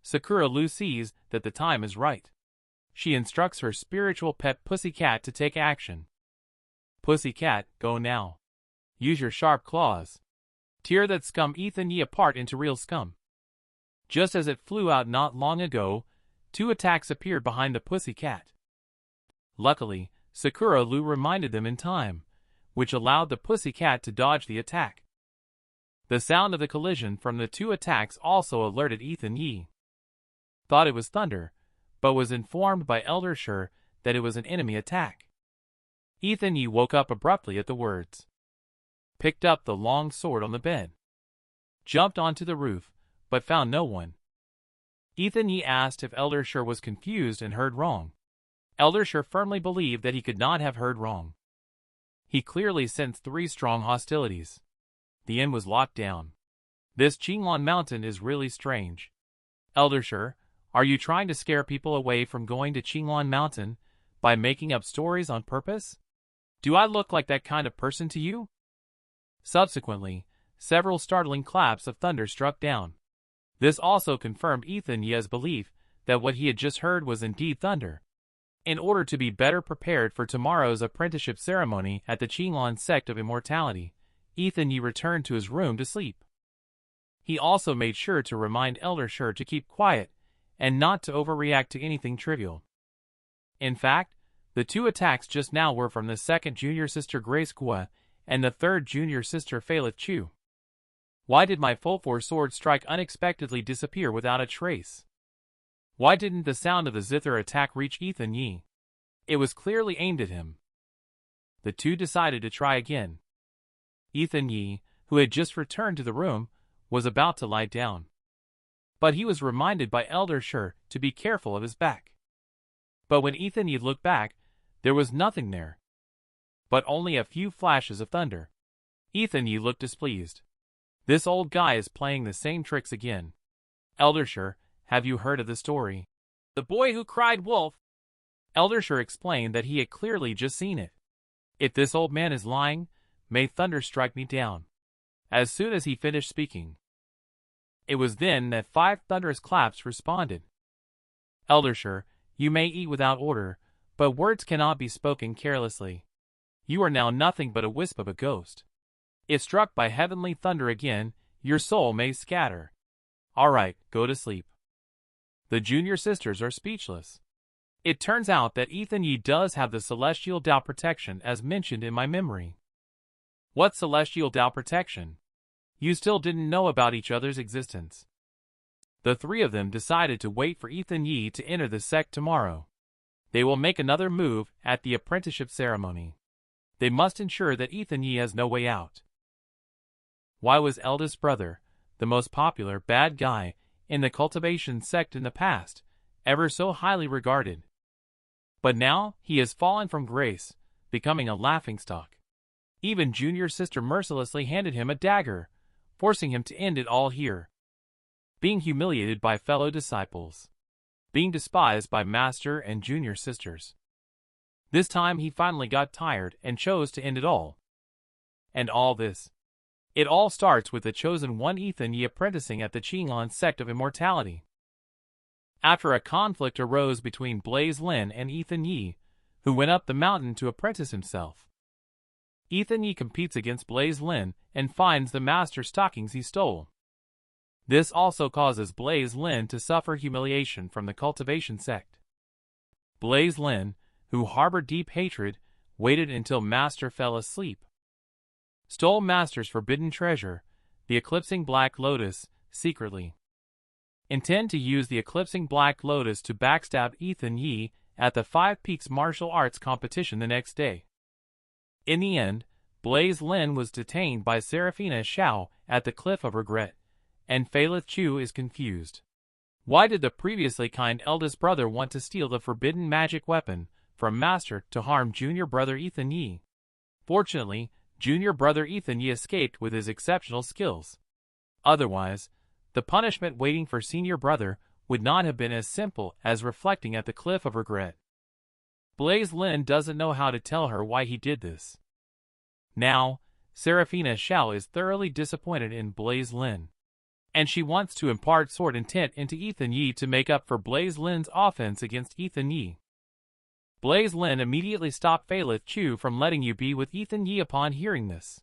Sakura Lu sees that the time is right. She instructs her spiritual pet Pussycat to take action. Pussycat, go now. Use your sharp claws. Tear that scum Ethan Yi apart into real scum. Just as it flew out not long ago, 2 attacks appeared behind the Pussycat. Luckily, Sakura Lu reminded them in time, which allowed the Pussycat to dodge the attack. The sound of the collision from the 2 attacks also alerted Ethan Yi. Thought it was thunder, but was informed by Elder Shi that it was an enemy attack. Ethan Yi woke up abruptly at the words. Picked up the long sword on the bed. Jumped onto the roof, but found no one. Ethan Yi asked if Elder Shi was confused and heard wrong. Elder Shi firmly believed that he could not have heard wrong. He clearly sensed 3 strong hostilities. The inn was locked down. This Qinglan mountain is really strange. Elder Shi, are you trying to scare people away from going to Qinglan Mountain by making up stories on purpose? Do I look like that kind of person to you? Subsequently, several startling claps of thunder struck down. This also confirmed Ethan Yi's belief that what he had just heard was indeed thunder. In order to be better prepared for tomorrow's apprenticeship ceremony at the Qinglan sect of Immortality, Ethan Yi returned to his room to sleep. He also made sure to remind Elder Shi to keep quiet and not to overreact to anything trivial. In fact, the 2 attacks just now were from the 2nd junior sister Grace Kua and the 3rd junior sister Failith Chu. Why did my full force sword strike unexpectedly disappear without a trace? Why didn't the sound of the zither attack reach Ethan Yi? It was clearly aimed at him. The 2 decided to try again. Ethan Yi, who had just returned to the room, was about to lie down. But he was reminded by Elder Shi to be careful of his back. But when Ethan Yi looked back, there was nothing there, but only a few flashes of thunder. Ethan Yi looked displeased. This old guy is playing the same tricks again. Elder Shi, have you heard of the story? The boy who cried wolf? Elder Shi explained that he had clearly just seen it. If this old man is lying, may thunder strike me down. As soon as he finished speaking, it was then that 5 thunderous claps responded. Elder Shi, you may eat without order, but words cannot be spoken carelessly. You are now nothing but a wisp of a ghost. If struck by heavenly thunder again, your soul may scatter. All right, go to sleep. The junior sisters are speechless. It turns out that Ethan Yi does have the celestial Tao protection as mentioned in my memory. What celestial Tao protection? You still didn't know about each other's existence. The 3 of them decided to wait for Ethan Yi to enter the sect tomorrow. They will make another move at the apprenticeship ceremony. They must ensure that Ethan Yi has no way out. Why was eldest brother, the most popular bad guy in the cultivation sect in the past, ever so highly regarded? But now he has fallen from grace, becoming a laughingstock. Even junior sister mercilessly handed him a dagger, forcing him to end it all here. Being humiliated by fellow disciples. Being despised by master and junior sisters. This time he finally got tired and chose to end it all. And all this. It all starts with the chosen one Ethan Yi apprenticing at the Qinglan sect of Immortality. After a conflict arose between Blaise Lin and Ethan Yi, who went up the mountain to apprentice himself. Ethan Yi competes against Blaise Lin and finds the master stockings he stole. This also causes Blaise Lin to suffer humiliation from the cultivation sect. Blaise Lin, who harbored deep hatred, waited until master fell asleep. stole Master's forbidden treasure, the Eclipsing Black Lotus, secretly. Intend to use the Eclipsing Black Lotus to backstab Ethan Yi at the Five Peaks martial arts competition the next day. In the end, Blaise Lin was detained by Seraphina Xiao at the Cliff of Regret, and Phalith Chu is confused. Why did the previously kind eldest brother want to steal the forbidden magic weapon from Master to harm junior brother Ethan Yi? Fortunately, junior brother Ethan Yi escaped with his exceptional skills. Otherwise, the punishment waiting for senior brother would not have been as simple as reflecting at the Cliff of Regret. Blaise Lin doesn't know how to tell her why he did this. Now, Seraphina Xiao is thoroughly disappointed in Blaise Lin, and she wants to impart sword intent into Ethan Yi to make up for Blaise Lin's offense against Ethan Yi. Blaise Lin immediately stopped Phalith Chu from letting you be with Ethan Yi upon hearing this.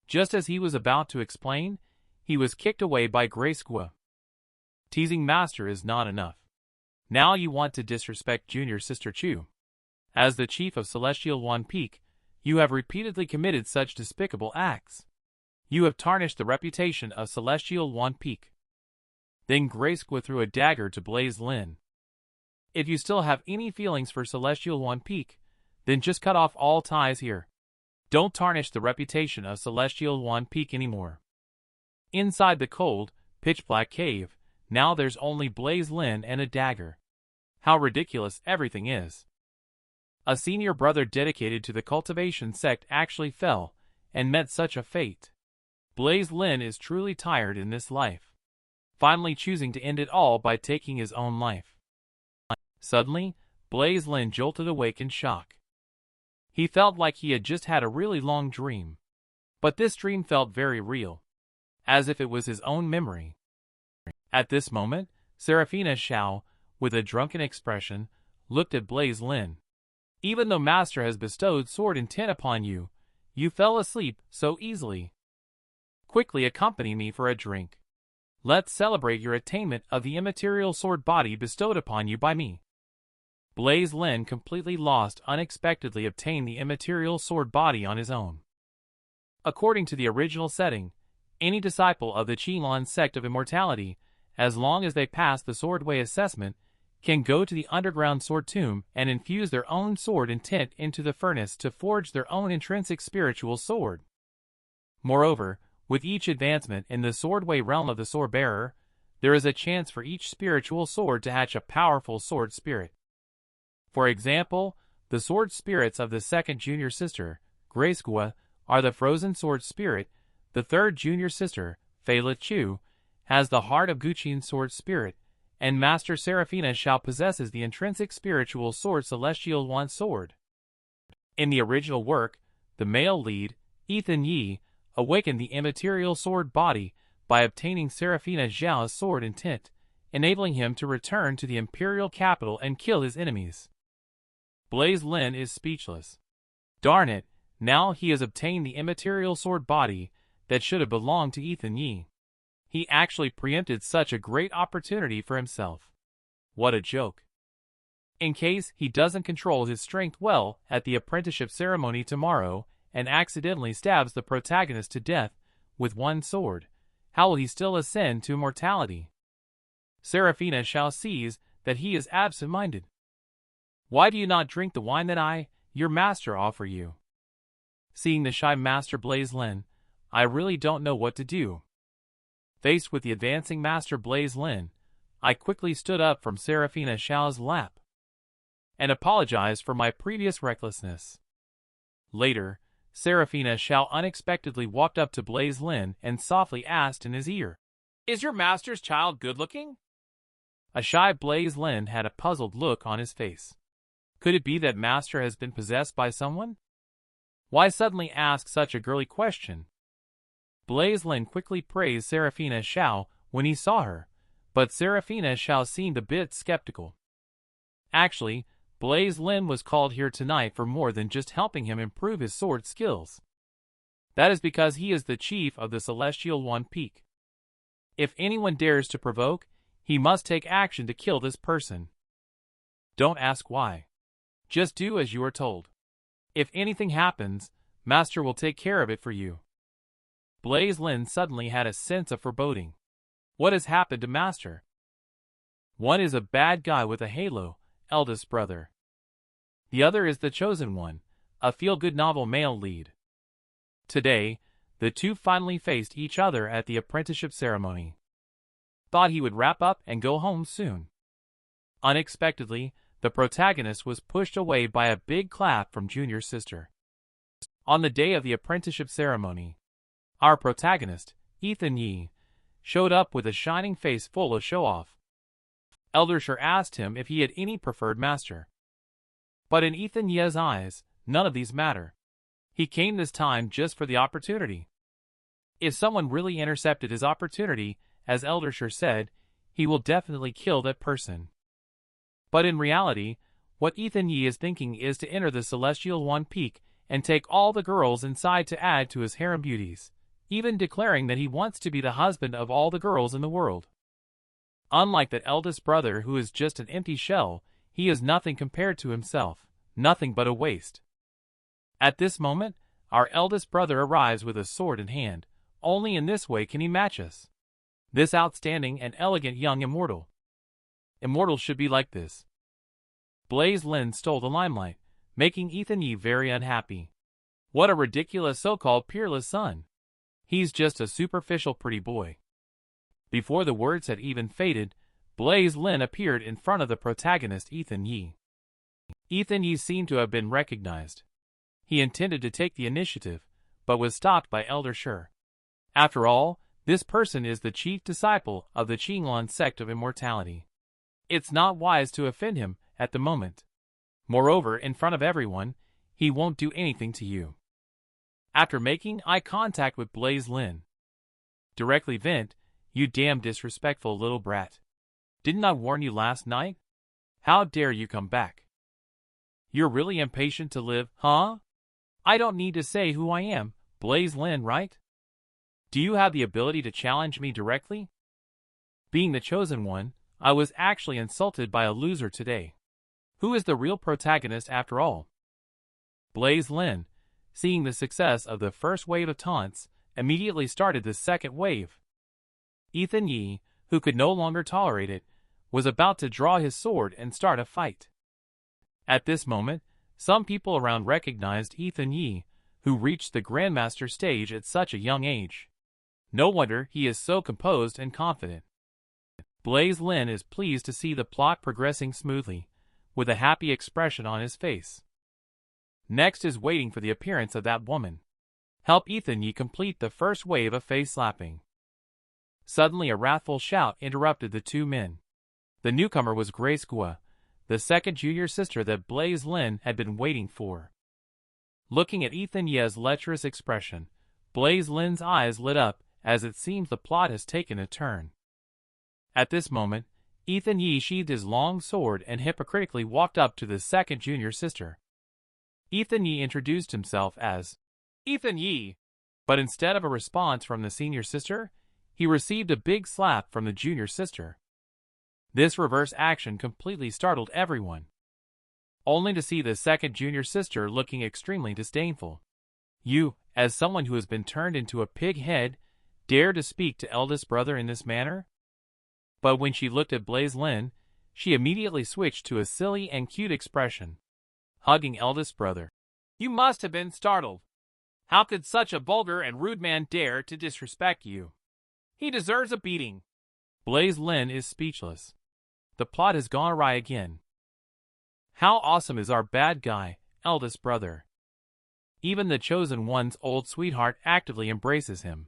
Just as he was about to explain, he was kicked away by Grace Gua. Teasing Master is not enough. Now you want to disrespect junior sister Chu. As the chief of Celestial One Peak, you have repeatedly committed such despicable acts. You have tarnished the reputation of Celestial One Peak. Then Grace Gua threw a dagger to Blaise Lin. If you still have any feelings for Celestial One Peak, then just cut off all ties here. Don't tarnish the reputation of Celestial One Peak anymore. Inside the cold, pitch-black cave, now there's only Blaise Lin and a dagger. How ridiculous everything is. A senior brother dedicated to the cultivation sect actually fell and met such a fate. Blaise Lin is truly tired in this life, finally choosing to end it all by taking his own life. Suddenly, Blaise Lin jolted awake in shock. He felt like he had just had a really long dream. But this dream felt very real, as if it was his own memory. At this moment, Seraphina Xiao, with a drunken expression, looked at Blaise Lin. Even though Master has bestowed sword intent upon you, you fell asleep so easily. Quickly accompany me for a drink. Let's celebrate your attainment of the immaterial sword body bestowed upon you by me. Blaise Lin completely lost unexpectedly obtained the immaterial sword body on his own. According to the original setting, any disciple of the Qilin sect of Immortality, as long as they pass the swordway assessment, can go to the underground sword tomb and infuse their own sword intent into the furnace to forge their own intrinsic spiritual sword. Moreover, with each advancement in the swordway realm of the sword bearer, there is a chance for each spiritual sword to hatch a powerful sword spirit. For example, the sword spirits of the second junior sister, Grace Gua, are the frozen sword spirit. The third junior sister, Phalith Chu, has the heart of Guqin sword spirit, and Master Seraphina Xiao possesses the intrinsic spiritual sword Celestial One Sword. In the original work, the male lead, Ethan Yi, awakened the immaterial sword body by obtaining Seraphina Xiao's sword intent, enabling him to return to the imperial capital and kill his enemies. Blaise Lin is speechless. Darn it, now he has obtained the immaterial sword body that should have belonged to Ethan Yi. He actually preempted such a great opportunity for himself. What a joke. In case he doesn't control his strength well at the apprenticeship ceremony tomorrow and accidentally stabs the protagonist to death with one sword, how will he still ascend to immortality? Seraphina Xiao sees that he is absent-minded. Why do you not drink the wine that I, your master, offer you? Seeing the shy Master Blaise Lin, I really don't know what to do. Faced with the advancing Master Blaise Lin, I quickly stood up from Seraphina Xiao's lap and apologized for my previous recklessness. Later, Seraphina Xiao unexpectedly walked up to Blaise Lin and softly asked in his ear, "Is your master's child good-looking?" A shy Blaise Lin had a puzzled look on his face. Could it be that Master has been possessed by someone? Why suddenly ask such a girly question? Blaise Lin quickly praised Seraphina Xiao when he saw her, but Seraphina Xiao seemed a bit skeptical. Actually, Blaise Lin was called here tonight for more than just helping him improve his sword skills. That is because he is the chief of the Celestial One Peak. If anyone dares to provoke, he must take action to kill this person. Don't ask why. Just do as you are told. If anything happens, Master will take care of it for you. Blaise Lin suddenly had a sense of foreboding. What has happened to Master? One is a bad guy with a halo, eldest brother. The other is the chosen one, a feel-good novel male lead. Today, the two finally faced each other at the apprenticeship ceremony. Thought he would wrap up and go home soon. Unexpectedly, the protagonist was pushed away by a big clap from junior sister. On the day of the apprenticeship ceremony, our protagonist, Ethan Yi, showed up with a shining face full of show-off. Eldersher asked him if he had any preferred master. But in Ethan Yi's eyes, none of these matter. He came this time just for the opportunity. If someone really intercepted his opportunity, as Eldersher said, he will definitely kill that person. But in reality, what Ethan Yi is thinking is to enter the Celestial One Peak and take all the girls inside to add to his harem beauties, even declaring that he wants to be the husband of all the girls in the world. Unlike that eldest brother who is just an empty shell, he is nothing compared to himself, nothing but a waste. At this moment, our eldest brother arrives with a sword in hand. Only in this way can he match us. This outstanding and elegant young immortal. Immortals should be like this. Blaise Lin stole the limelight, making Ethan Yi very unhappy. What a ridiculous so-called peerless son. He's just a superficial pretty boy. Before the words had even faded, Blaise Lin appeared in front of the protagonist Ethan Yi. Ethan Yi seemed to have been recognized. He intended to take the initiative, but was stopped by Eldersher. After all, this person is the chief disciple of the Qinglan sect of Immortality. It's not wise to offend him at the moment. Moreover, in front of everyone, he won't do anything to you. After making eye contact with Blaise Lin, directly vent, "You damn disrespectful little brat. Didn't I warn you last night? How dare you come back? You're really impatient to live, huh? I don't need to say who I am, Blaise Lin, right? Do you have the ability to challenge me directly? Being the chosen one, I was actually insulted by a loser today. Who is the real protagonist after all?" Blaise Lin, seeing the success of the first wave of taunts, immediately started the second wave. Ethan Yi, who could no longer tolerate it, was about to draw his sword and start a fight. At this moment, some people around recognized Ethan Yi, who reached the Grandmaster stage at such a young age. No wonder he is so composed and confident. Blaise Lin is pleased to see the plot progressing smoothly, with a happy expression on his face. Next is waiting for the appearance of that woman. Help Ethan Yi complete the first wave of face slapping. Suddenly a wrathful shout interrupted the two men. The newcomer was Grace Gua, the second junior sister that Blaise Lin had been waiting for. Looking at Ethan Yi's lecherous expression, Blaise Lin's eyes lit up as it seems the plot has taken a turn. At this moment, Ethan Yi sheathed his long sword and hypocritically walked up to the second junior sister. Ethan Yi introduced himself as Ethan Yi, but instead of a response from the senior sister, he received a big slap from the junior sister. This reverse action completely startled everyone, only to see the second junior sister looking extremely disdainful. "You, as someone who has been turned into a pig head, dare to speak to eldest brother in this manner?" But when she looked at Blaise Lin, she immediately switched to a silly and cute expression. Hugging eldest brother. "You must have been startled. How could such a vulgar and rude man dare to disrespect you? He deserves a beating." Blaise Lin is speechless. The plot has gone awry again. How awesome is our bad guy, eldest brother. Even the chosen one's old sweetheart actively embraces him.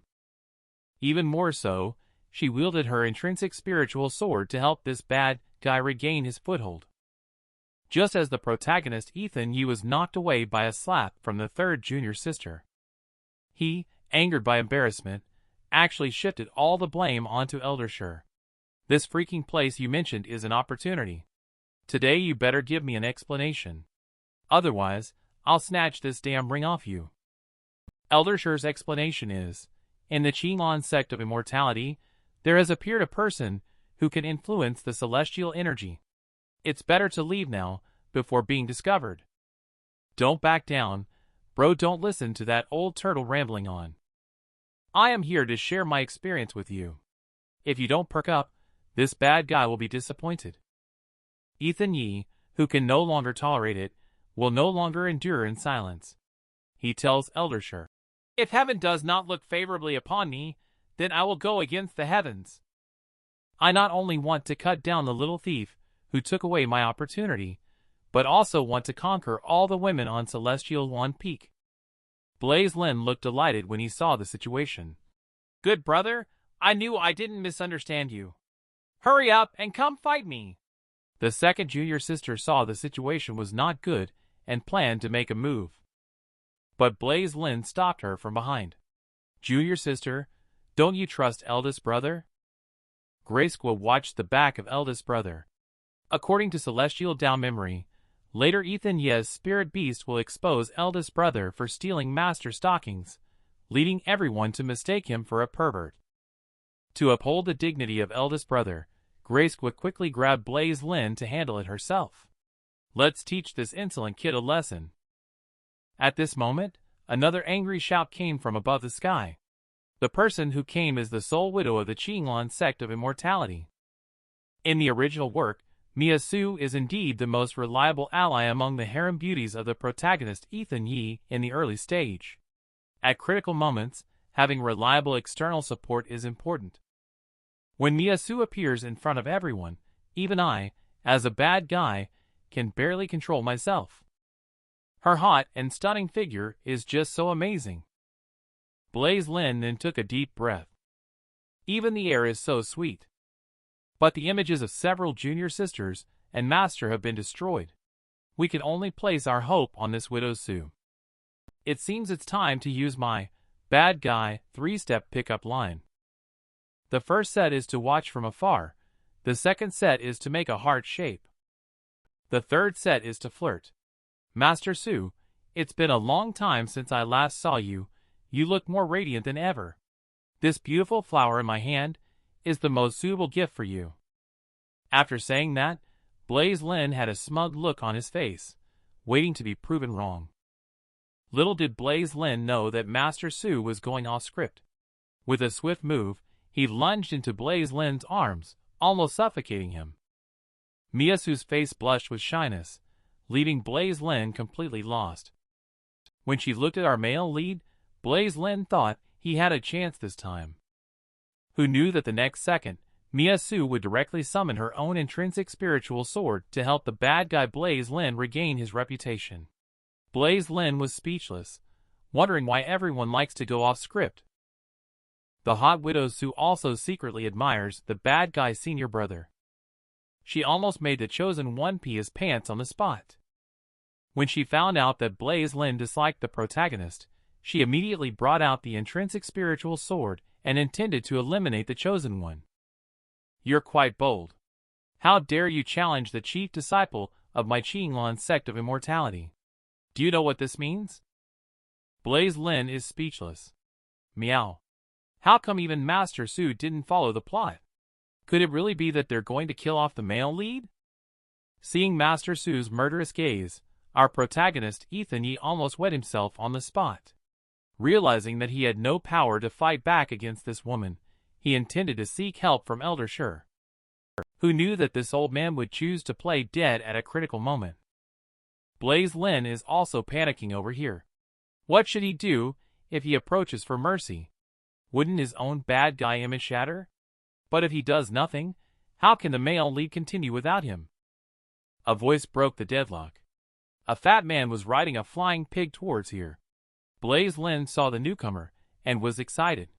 Even more so, she wielded her intrinsic spiritual sword to help this bad guy regain his foothold. Just as the protagonist Ethan Yi was knocked away by a slap from the third junior sister. He, angered by embarrassment, actually shifted all the blame onto Eldersher. "This freaking place you mentioned is an opportunity. Today you better give me an explanation. Otherwise, I'll snatch this damn ring off you." Eldersher's explanation is, in the Qinglan sect of Immortality, there has appeared a person who can influence the celestial energy. It's better to leave now, before being discovered. Don't back down, Bro, don't listen to that old turtle rambling on. I am here to share my experience with you. If you don't perk up, this bad guy will be disappointed. Ethan Yi, who can no longer tolerate it, will no longer endure in silence. He tells Elder Shur, "If heaven does not look favorably upon me, then I will go against the heavens. I not only want to cut down the little thief who took away my opportunity, but also want to conquer all the women on Celestial One Peak." Blaise Lin looked delighted when he saw the situation. "Good brother, I knew I didn't misunderstand you. Hurry up and come fight me." The second junior sister saw the situation was not good and planned to make a move. But Blaise Lin stopped her from behind. "Junior sister, don't you trust eldest brother?" Graysqua watched the back of eldest brother. According to Celestial Down memory, later Ethan Ye's spirit beast will expose eldest brother for stealing master stockings, leading everyone to mistake him for a pervert. To uphold the dignity of eldest brother, Graysqua quickly grabbed Blaise Lin to handle it herself. "Let's teach this insolent kid a lesson." At this moment, another angry shout came from above the sky. The person who came is the sole widow of the Qinglan sect of Immortality. In the original work, Mia Su is indeed the most reliable ally among the harem beauties of the protagonist Ethan Yi in the early stage. At critical moments, having reliable external support is important. When Mia Su appears in front of everyone, even I, as a bad guy, can barely control myself. Her hot and stunning figure is just so amazing. Blaise Lin then took a deep breath. Even the air is so sweet. But the images of several junior sisters and master have been destroyed. We can only place our hope on this widow Su. It seems it's time to use my bad guy 3-step pickup line. The first set is to watch from afar. The second set is to make a heart shape. The third set is to flirt. "Master Su, it's been a long time since I last saw you. You look more radiant than ever. This beautiful flower in my hand is the most suitable gift for you." After saying that, Blaise Lin had a smug look on his face, waiting to be proven wrong. Little did Blaise Lin know that Master Su was going off script. With a swift move, he lunged into Blaise Lin's arms, almost suffocating him. Mia Su's face blushed with shyness, leaving Blaise Lin completely lost. When she looked at our male lead, Blaise Lin thought he had a chance this time. Who knew that the next second, Mia Su would directly summon her own intrinsic spiritual sword to help the bad guy Blaise Lin regain his reputation. Blaise Lin was speechless, wondering why everyone likes to go off script. The hot widow Su also secretly admires the bad guy senior brother. She almost made the chosen one pee his pants on the spot. When she found out that Blaise Lin disliked the protagonist, she immediately brought out the intrinsic spiritual sword and intended to eliminate the chosen one. "You're quite bold. How dare you challenge the chief disciple of my Qinglan sect of Immortality? Do you know what this means?" Blaise Lin is speechless. Meow. How come even Master Su didn't follow the plot? Could it really be that they're going to kill off the male lead? Seeing Master Su's murderous gaze, our protagonist Ethan Yi almost wet himself on the spot. Realizing that he had no power to fight back against this woman, he intended to seek help from Elder Shur, who knew that this old man would choose to play dead at a critical moment. Blaise Lin is also panicking over here. What should he do if he approaches for mercy? Wouldn't his own bad guy image shatter? But if he does nothing, how can the male lead continue without him? A voice broke the deadlock. A fat man was riding a flying pig towards here. Blaise Lin saw the newcomer and was excited.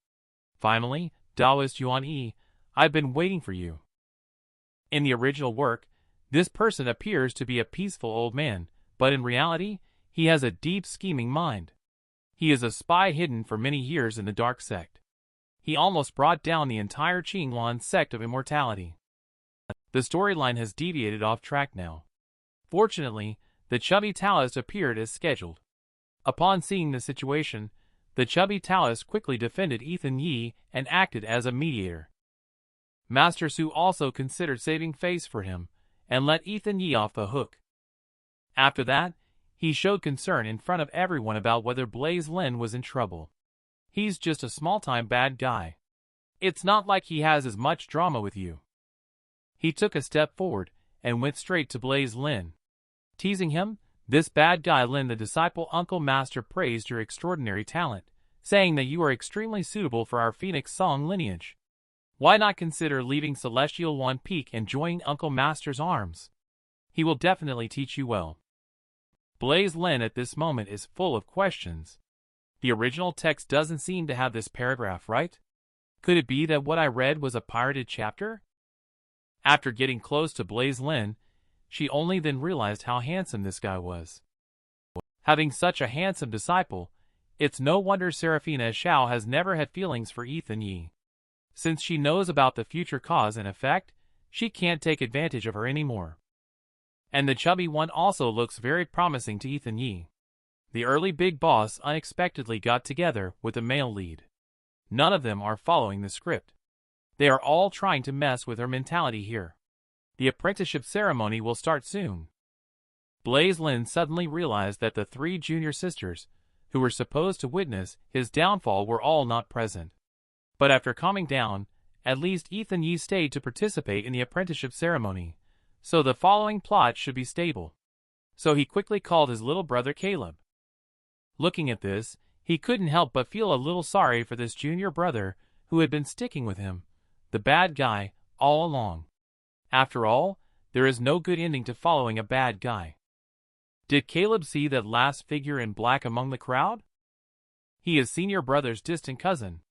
"Finally, Taoist Yuan Yi, I've been waiting for you." In the original work, this person appears to be a peaceful old man, but in reality, he has a deep scheming mind. He is a spy hidden for many years in the dark sect. He almost brought down the entire Qinglan sect of Immortality. The storyline has deviated off track now. Fortunately, the chubby Taoist appeared as scheduled. Upon seeing the situation, the chubby Taoist quickly defended Ethan Yi and acted as a mediator. Master Su also considered saving face for him and let Ethan Yi off the hook. After that, He showed concern in front of everyone about whether Blaise Lin was in trouble. He's just a small-time bad guy. It's not like he has as much drama with you. He took a step forward and went straight to Blaise Lin. Teasing him, this bad guy Lin the disciple Uncle Master praised your extraordinary talent, saying that you are extremely suitable for our Phoenix Song lineage. Why not consider leaving Celestial One Peak and joining Uncle Master's arms? He will definitely teach you well. Blaise Lin at this moment is full of questions. The original text doesn't seem to have this paragraph, right? Could it be that what I read was a pirated chapter? After getting close to Blaise Lin, she only then realized how handsome this guy was. Having such a handsome disciple, it's no wonder Seraphina Xiao has never had feelings for Ethan Yi. Since she knows about the future cause and effect, she can't take advantage of her anymore. And the chubby one also looks very promising to Ethan Yi. The early big boss unexpectedly got together with the male lead. None of them are following the script. They are all trying to mess with her mentality here. The apprenticeship ceremony will start soon. Blaise Lin suddenly realized that the 3 junior sisters, who were supposed to witness his downfall, were all not present. But after calming down, at least Ethan Yi stayed to participate in the apprenticeship ceremony, so the following plot should be stable. So he quickly called his little brother Caleb. Looking at this, he couldn't help but feel a little sorry for this junior brother who had been sticking with him, the bad guy, all along. After all, there is no good ending to following a bad guy. Did Caleb see that last figure in black among the crowd? He is senior brother's distant cousin.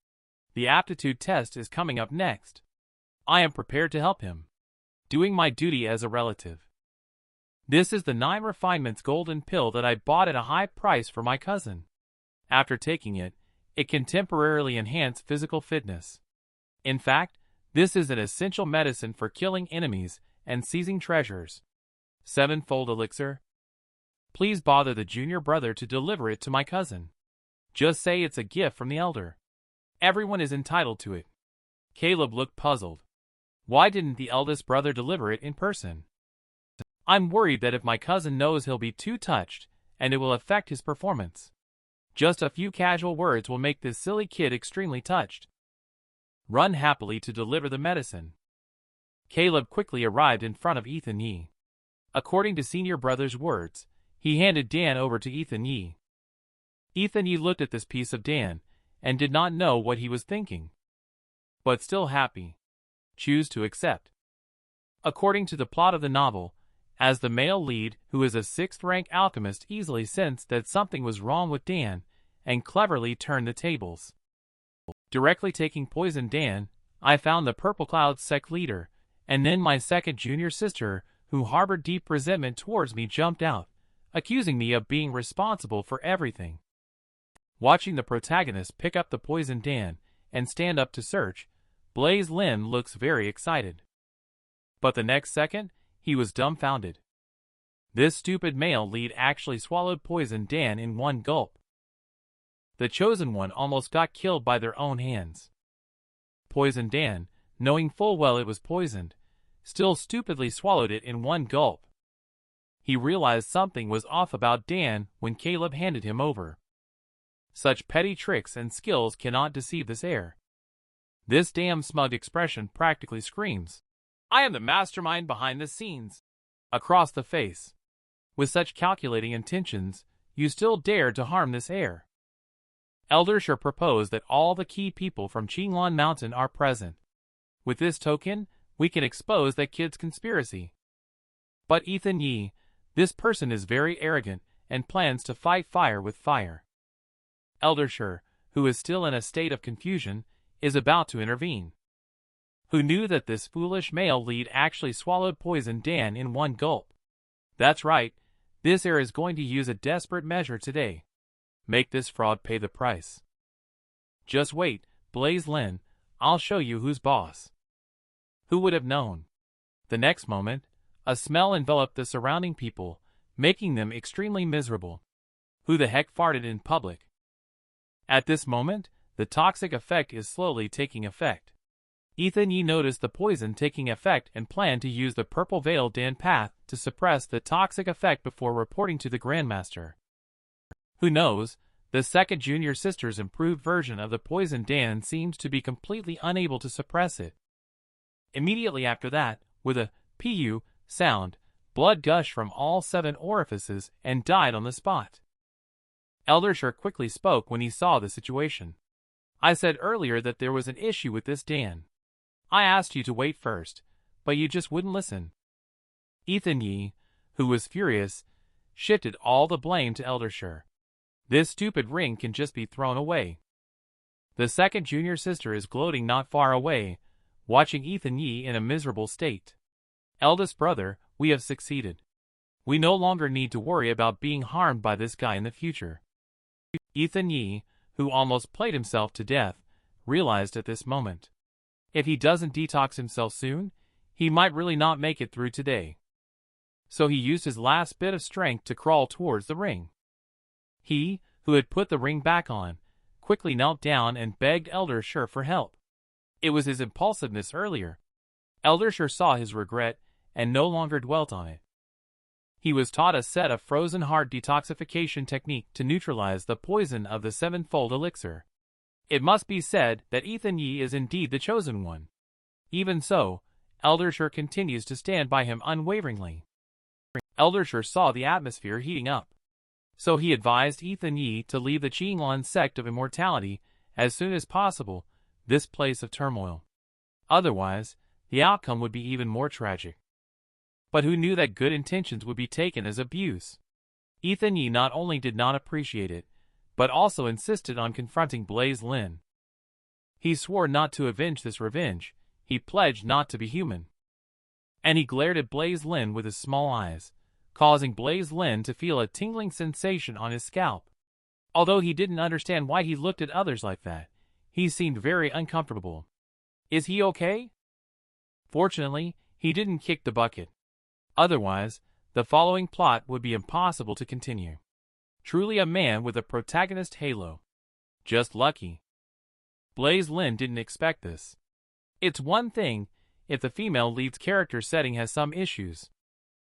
The aptitude test is coming up next. I am prepared to help him, doing my duty as a relative. This is the 9 Refinements golden pill that I bought at a high price for my cousin. After taking it, it can temporarily enhance physical fitness. In fact, this is an essential medicine for killing enemies and seizing treasures. 7-fold elixir. Please bother the junior brother to deliver it to my cousin. Just say it's a gift from the elder. Everyone is entitled to it. Caleb looked puzzled. Why didn't the eldest brother deliver it in person? I'm worried that if my cousin knows, he'll be too touched, and it will affect his performance. Just a few casual words will make this silly kid extremely touched. Run happily to deliver the medicine. Caleb quickly arrived in front of Ethan Yi. According to senior brother's words, he handed Dan over to Ethan Yi. Ethan Yi looked at this piece of Dan and did not know what he was thinking. But still happy. Choose to accept. According to the plot of the novel, as the male lead, who is a 6th-rank alchemist, easily sensed that something was wrong with Dan and cleverly turned the tables. Directly taking poison Dan, I found the Purple Cloud sect leader, and then my second junior sister, who harbored deep resentment towards me, jumped out, accusing me of being responsible for everything. Watching the protagonist pick up the poison Dan and stand up to search, Blaise Lin looks very excited. But the next second, he was dumbfounded. This stupid male lead actually swallowed poison Dan in one gulp. The chosen one almost got killed by their own hands. Poison Dan, knowing full well it was poisoned, still stupidly swallowed it in one gulp. He realized something was off about Dan when Caleb handed him over. Such petty tricks and skills cannot deceive this heir. This damn smug expression practically screams, I am the mastermind behind the scenes, across the face. With such calculating intentions, you still dare to harm this heir. Elder Shi proposed that all the key people from Qinglan Mountain are present. With this token, we can expose that kid's conspiracy. But Ethan Yi, this person is very arrogant and plans to fight fire with fire. Elder Shi, who is still in a state of confusion, is about to intervene. Who knew that this foolish male lead actually swallowed poison Dan in one gulp? That's right, this heir is going to use a desperate measure today. Make this fraud pay the price. Just wait, Blaise Lin, I'll show you who's boss. Who would have known? The next moment, a smell enveloped the surrounding people, making them extremely miserable. Who the heck farted in public? At this moment, the toxic effect is slowly taking effect. Ethan Yi noticed the poison taking effect and planned to use the purple veil Dan path to suppress the toxic effect before reporting to the Grandmaster. Who knows, the second junior sister's improved version of the poison Dan seems to be completely unable to suppress it. Immediately after that, with a "pu" sound, blood gushed from all 7 orifices and died on the spot. Eldersher quickly spoke when he saw the situation. I said earlier that there was an issue with this Dan. I asked you to wait first, but you just wouldn't listen. Ethan Yi, who was furious, shifted all the blame to Eldersher. This stupid ring can just be thrown away. The second junior sister is gloating not far away, watching Ethan Yi in a miserable state. Eldest brother, we have succeeded. We no longer need to worry about being harmed by this guy in the future. Ethan Yi, who almost played himself to death, realized at this moment. If he doesn't detox himself soon, he might really not make it through today. So he used his last bit of strength to crawl towards the ring. He, who had put the ring back on, quickly knelt down and begged Eldersher for help. It was his impulsiveness earlier. Eldersher saw his regret and no longer dwelt on it. He was taught a set of frozen heart detoxification technique to neutralize the poison of the sevenfold elixir. It must be said that Ethan Yi is indeed the chosen one. Even so, Eldersher continues to stand by him unwaveringly. Eldersher saw the atmosphere heating up. So he advised Ethan Yi to leave the Qinglan sect of Immortality as soon as possible, this place of turmoil. Otherwise, the outcome would be even more tragic. But who knew that good intentions would be taken as abuse? Ethan Yi not only did not appreciate it, but also insisted on confronting Blaise Lin. He swore not to avenge this revenge, he pledged not to be human. And he glared at Blaise Lin with his small eyes, causing Blaise Lin to feel a tingling sensation on his scalp. Although he didn't understand why he looked at others like that, he seemed very uncomfortable. Is he okay? Fortunately, he didn't kick the bucket. Otherwise, the following plot would be impossible to continue. Truly a man with a protagonist halo. Just lucky. Blaise Lin didn't expect this. It's one thing if the female lead's character setting has some issues.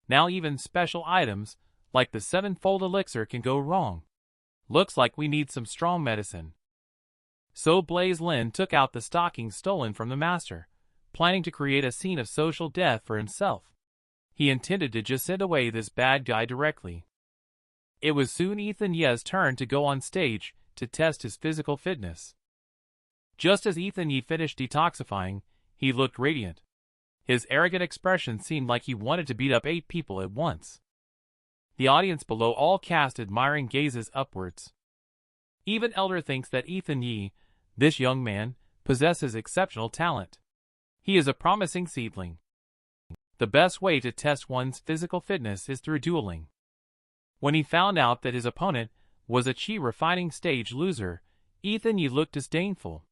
Now even special items, like the sevenfold elixir, can go wrong. Looks like we need some strong medicine. So Blaise Lin took out the stockings stolen from the master, planning to create a scene of social death for himself. He intended to just send away this bad guy directly. It was soon Ethan Yi's turn to go on stage to test his physical fitness. Just as Ethan Yi finished detoxifying, he looked radiant. His arrogant expression seemed like he wanted to beat up 8 people at once. The audience below all cast admiring gazes upwards. Even Elder thinks that Ethan Yi, this young man, possesses exceptional talent. He is a promising seedling. The best way to test one's physical fitness is through dueling. When he found out that his opponent was a chi refining stage loser, Ethan Yi looked disdainful.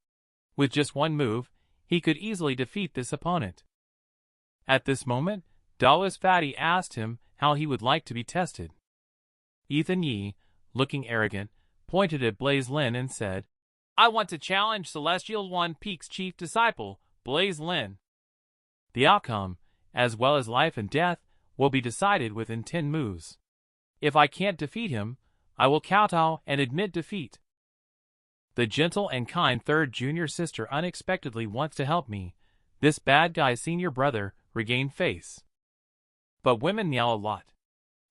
With just one move, he could easily defeat this opponent. At this moment, Daoist Fatty asked him how he would like to be tested. Ethan Yi, looking arrogant, pointed at Blaise Lin and said, "I want to challenge Celestial One Peak's chief disciple, Blaise Lin. The outcome, as well as life and death, will be decided within 10 moves. If I can't defeat him, I will kowtow and admit defeat. The gentle and kind third junior sister unexpectedly wants to help me, this bad guy senior brother, regain face. But women yell a lot.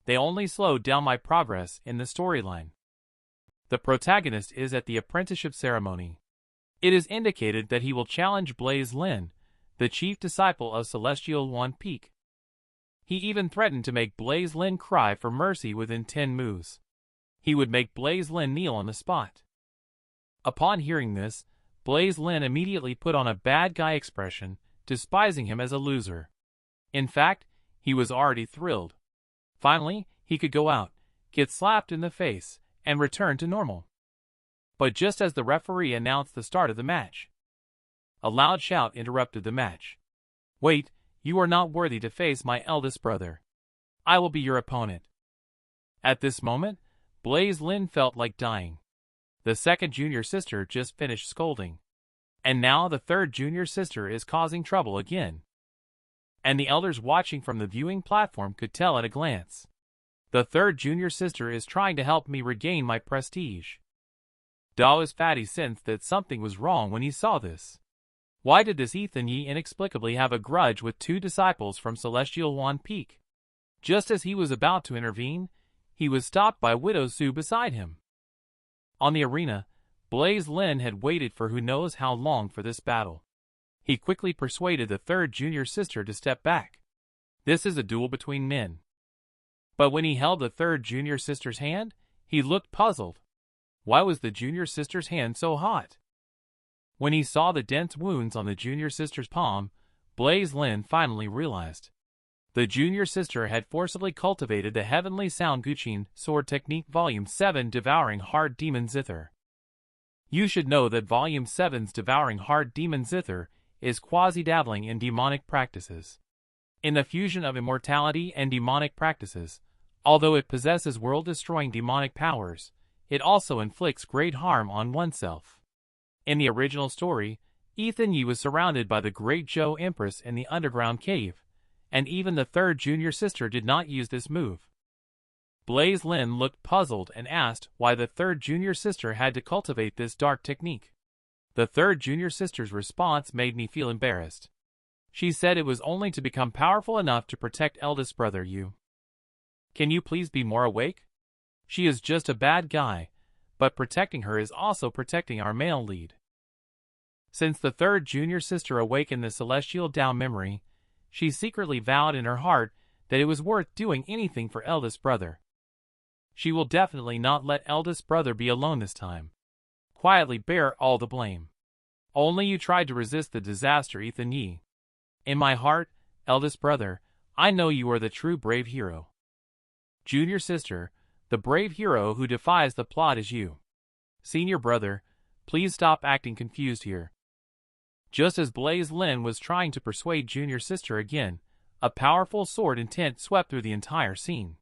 They only slow down my progress in the storyline. The protagonist is at the apprenticeship ceremony. It is indicated that he will challenge Blaise Lin, the chief disciple of Celestial One Peak. He even threatened to make Blaise Lin cry for mercy within 10 moves. He would make Blaise Lin kneel on the spot. Upon hearing this, Blaise Lin immediately put on a bad guy expression, despising him as a loser. In fact, he was already thrilled. Finally, he could go out, get slapped in the face, and return to normal. But just as the referee announced the start of the match, a loud shout interrupted the match. "Wait, you are not worthy to face my eldest brother. I will be your opponent." At this moment, Blaise Lin felt like dying. The second junior sister just finished scolding. And now the third junior sister is causing trouble again. and the elders watching from the viewing platform could tell at a glance. The third junior sister is trying to help me regain my prestige. Dao's fatty sensed that something was wrong when he saw this. Why did this Ethan Yi inexplicably have a grudge with two disciples from Celestial Wan Peak? Just as he was about to intervene, he was stopped by Widow Su beside him. On the arena, Blaise Lin had waited for who knows how long for this battle. He quickly persuaded the third junior sister to step back. This is a duel between men. But when he held the third junior sister's hand, he looked puzzled. Why was the junior sister's hand so hot? When he saw the dense wounds on the junior sister's palm, Blaise Lin finally realized. The junior sister had forcibly cultivated the Heavenly Sound Guqin Sword Technique Volume 7 Devouring Hard Demon Zither. You should know that Volume 7's Devouring Hard Demon Zither is quasi-dabbling in demonic practices. In the fusion of immortality and demonic practices, although it possesses world-destroying demonic powers, it also inflicts great harm on oneself. In the original story, Ethan Yi was surrounded by the Great Zhou Empress in the underground cave, and even the third junior sister did not use this move. Blaise Lin looked puzzled and asked why the third junior sister had to cultivate this dark technique. The third junior sister's response made me feel embarrassed. She said it was only to become powerful enough to protect eldest brother Yu. Can you please be more awake? She is just a bad guy, but protecting her is also protecting our male lead. Since the third junior sister awakened the celestial Dao memory, she secretly vowed in her heart that it was worth doing anything for eldest brother. She will definitely not let eldest brother be alone this time. Quietly bear all the blame. Only you tried to resist the disaster, Ethan Yi. In my heart, eldest brother, I know you are the true brave hero. Junior sister, the brave hero who defies the plot is you. Senior brother, please stop acting confused here. Just as Blaise Lin was trying to persuade junior sister again, a powerful sword intent swept through the entire scene.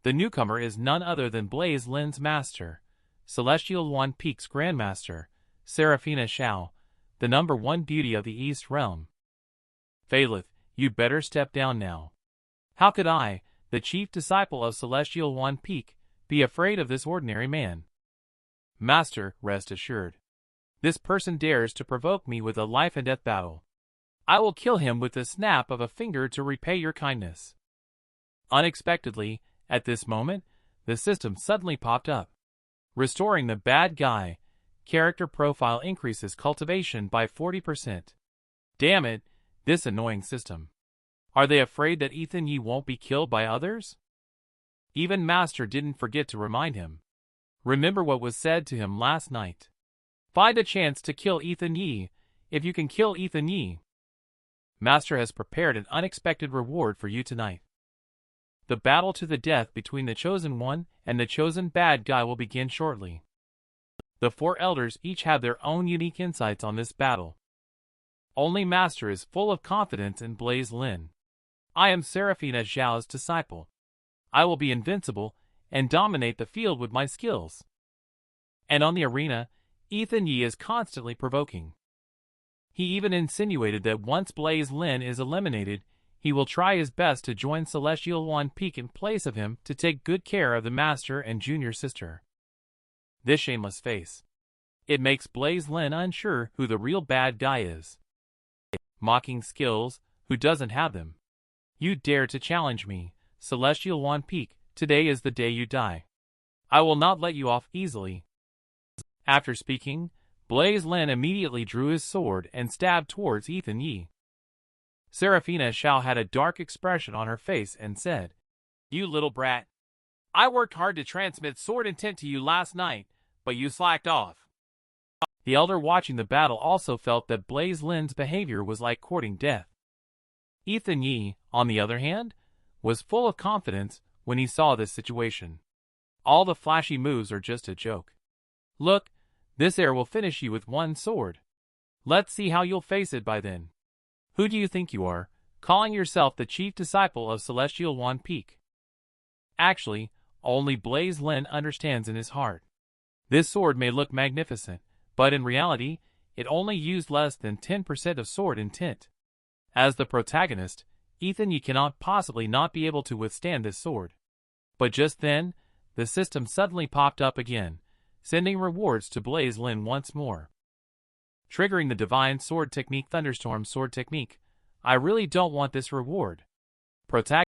The newcomer is none other than Blaise Lin's master, Celestial Wan Peak's Grandmaster, Seraphina Xiao, the #1 beauty of the East Realm. Phalith, you'd better step down now. How could I, the chief disciple of Celestial Wan Peak, be afraid of this ordinary man? Master, rest assured. This person dares to provoke me with a life-and-death battle. I will kill him with the snap of a finger to repay your kindness. Unexpectedly, at this moment, the system suddenly popped up. Restoring the bad guy. Character profile increases cultivation by 40%. Damn it, this annoying system. Are they afraid that Ethan Yi won't be killed by others? Even Master didn't forget to remind him. Remember what was said to him last night. Find a chance to kill Ethan Yi, if you can kill Ethan Yi. Master has prepared an unexpected reward for you tonight. The battle to the death between the Chosen One and the chosen bad guy will begin shortly. The 4 elders each have their own unique insights on this battle. Only Master is full of confidence in Blaise Lin. I am Seraphina Zhao's disciple. I will be invincible and dominate the field with my skills. And on the arena, Ethan Yi is constantly provoking. He even insinuated that once Blaise Lin is eliminated, he will try his best to join Celestial Wan Peak in place of him to take good care of the master and junior sister. This shameless face. It makes Blaise Lin unsure who the real bad guy is. Mocking skills, who doesn't have them? You dare to challenge me, Celestial Wan Peak, today is the day you die. I will not let you off easily. After speaking, Blaise Lin immediately drew his sword and stabbed towards Ethan Yi. Seraphina Xiao had a dark expression on her face and said, You little brat. I worked hard to transmit sword intent to you last night, but you slacked off. The elder watching the battle also felt that Blaise Lin's behavior was like courting death. Ethan Yi, on the other hand, was full of confidence when he saw this situation. All the flashy moves are just a joke. Look, this air will finish you with one sword. Let's see how you'll face it by then. Who do you think you are, calling yourself the chief disciple of Celestial Wan Peak? Actually, only Blaise Lin understands in his heart. This sword may look magnificent, but in reality, it only used less than 10% of sword intent. As the protagonist, Ethan, you cannot possibly not be able to withstand this sword. But just then, the system suddenly popped up again, sending rewards to Blaise Lin once more. Triggering the Divine Sword Technique Thunderstorm Sword Technique. I really don't want this reward. Protagonist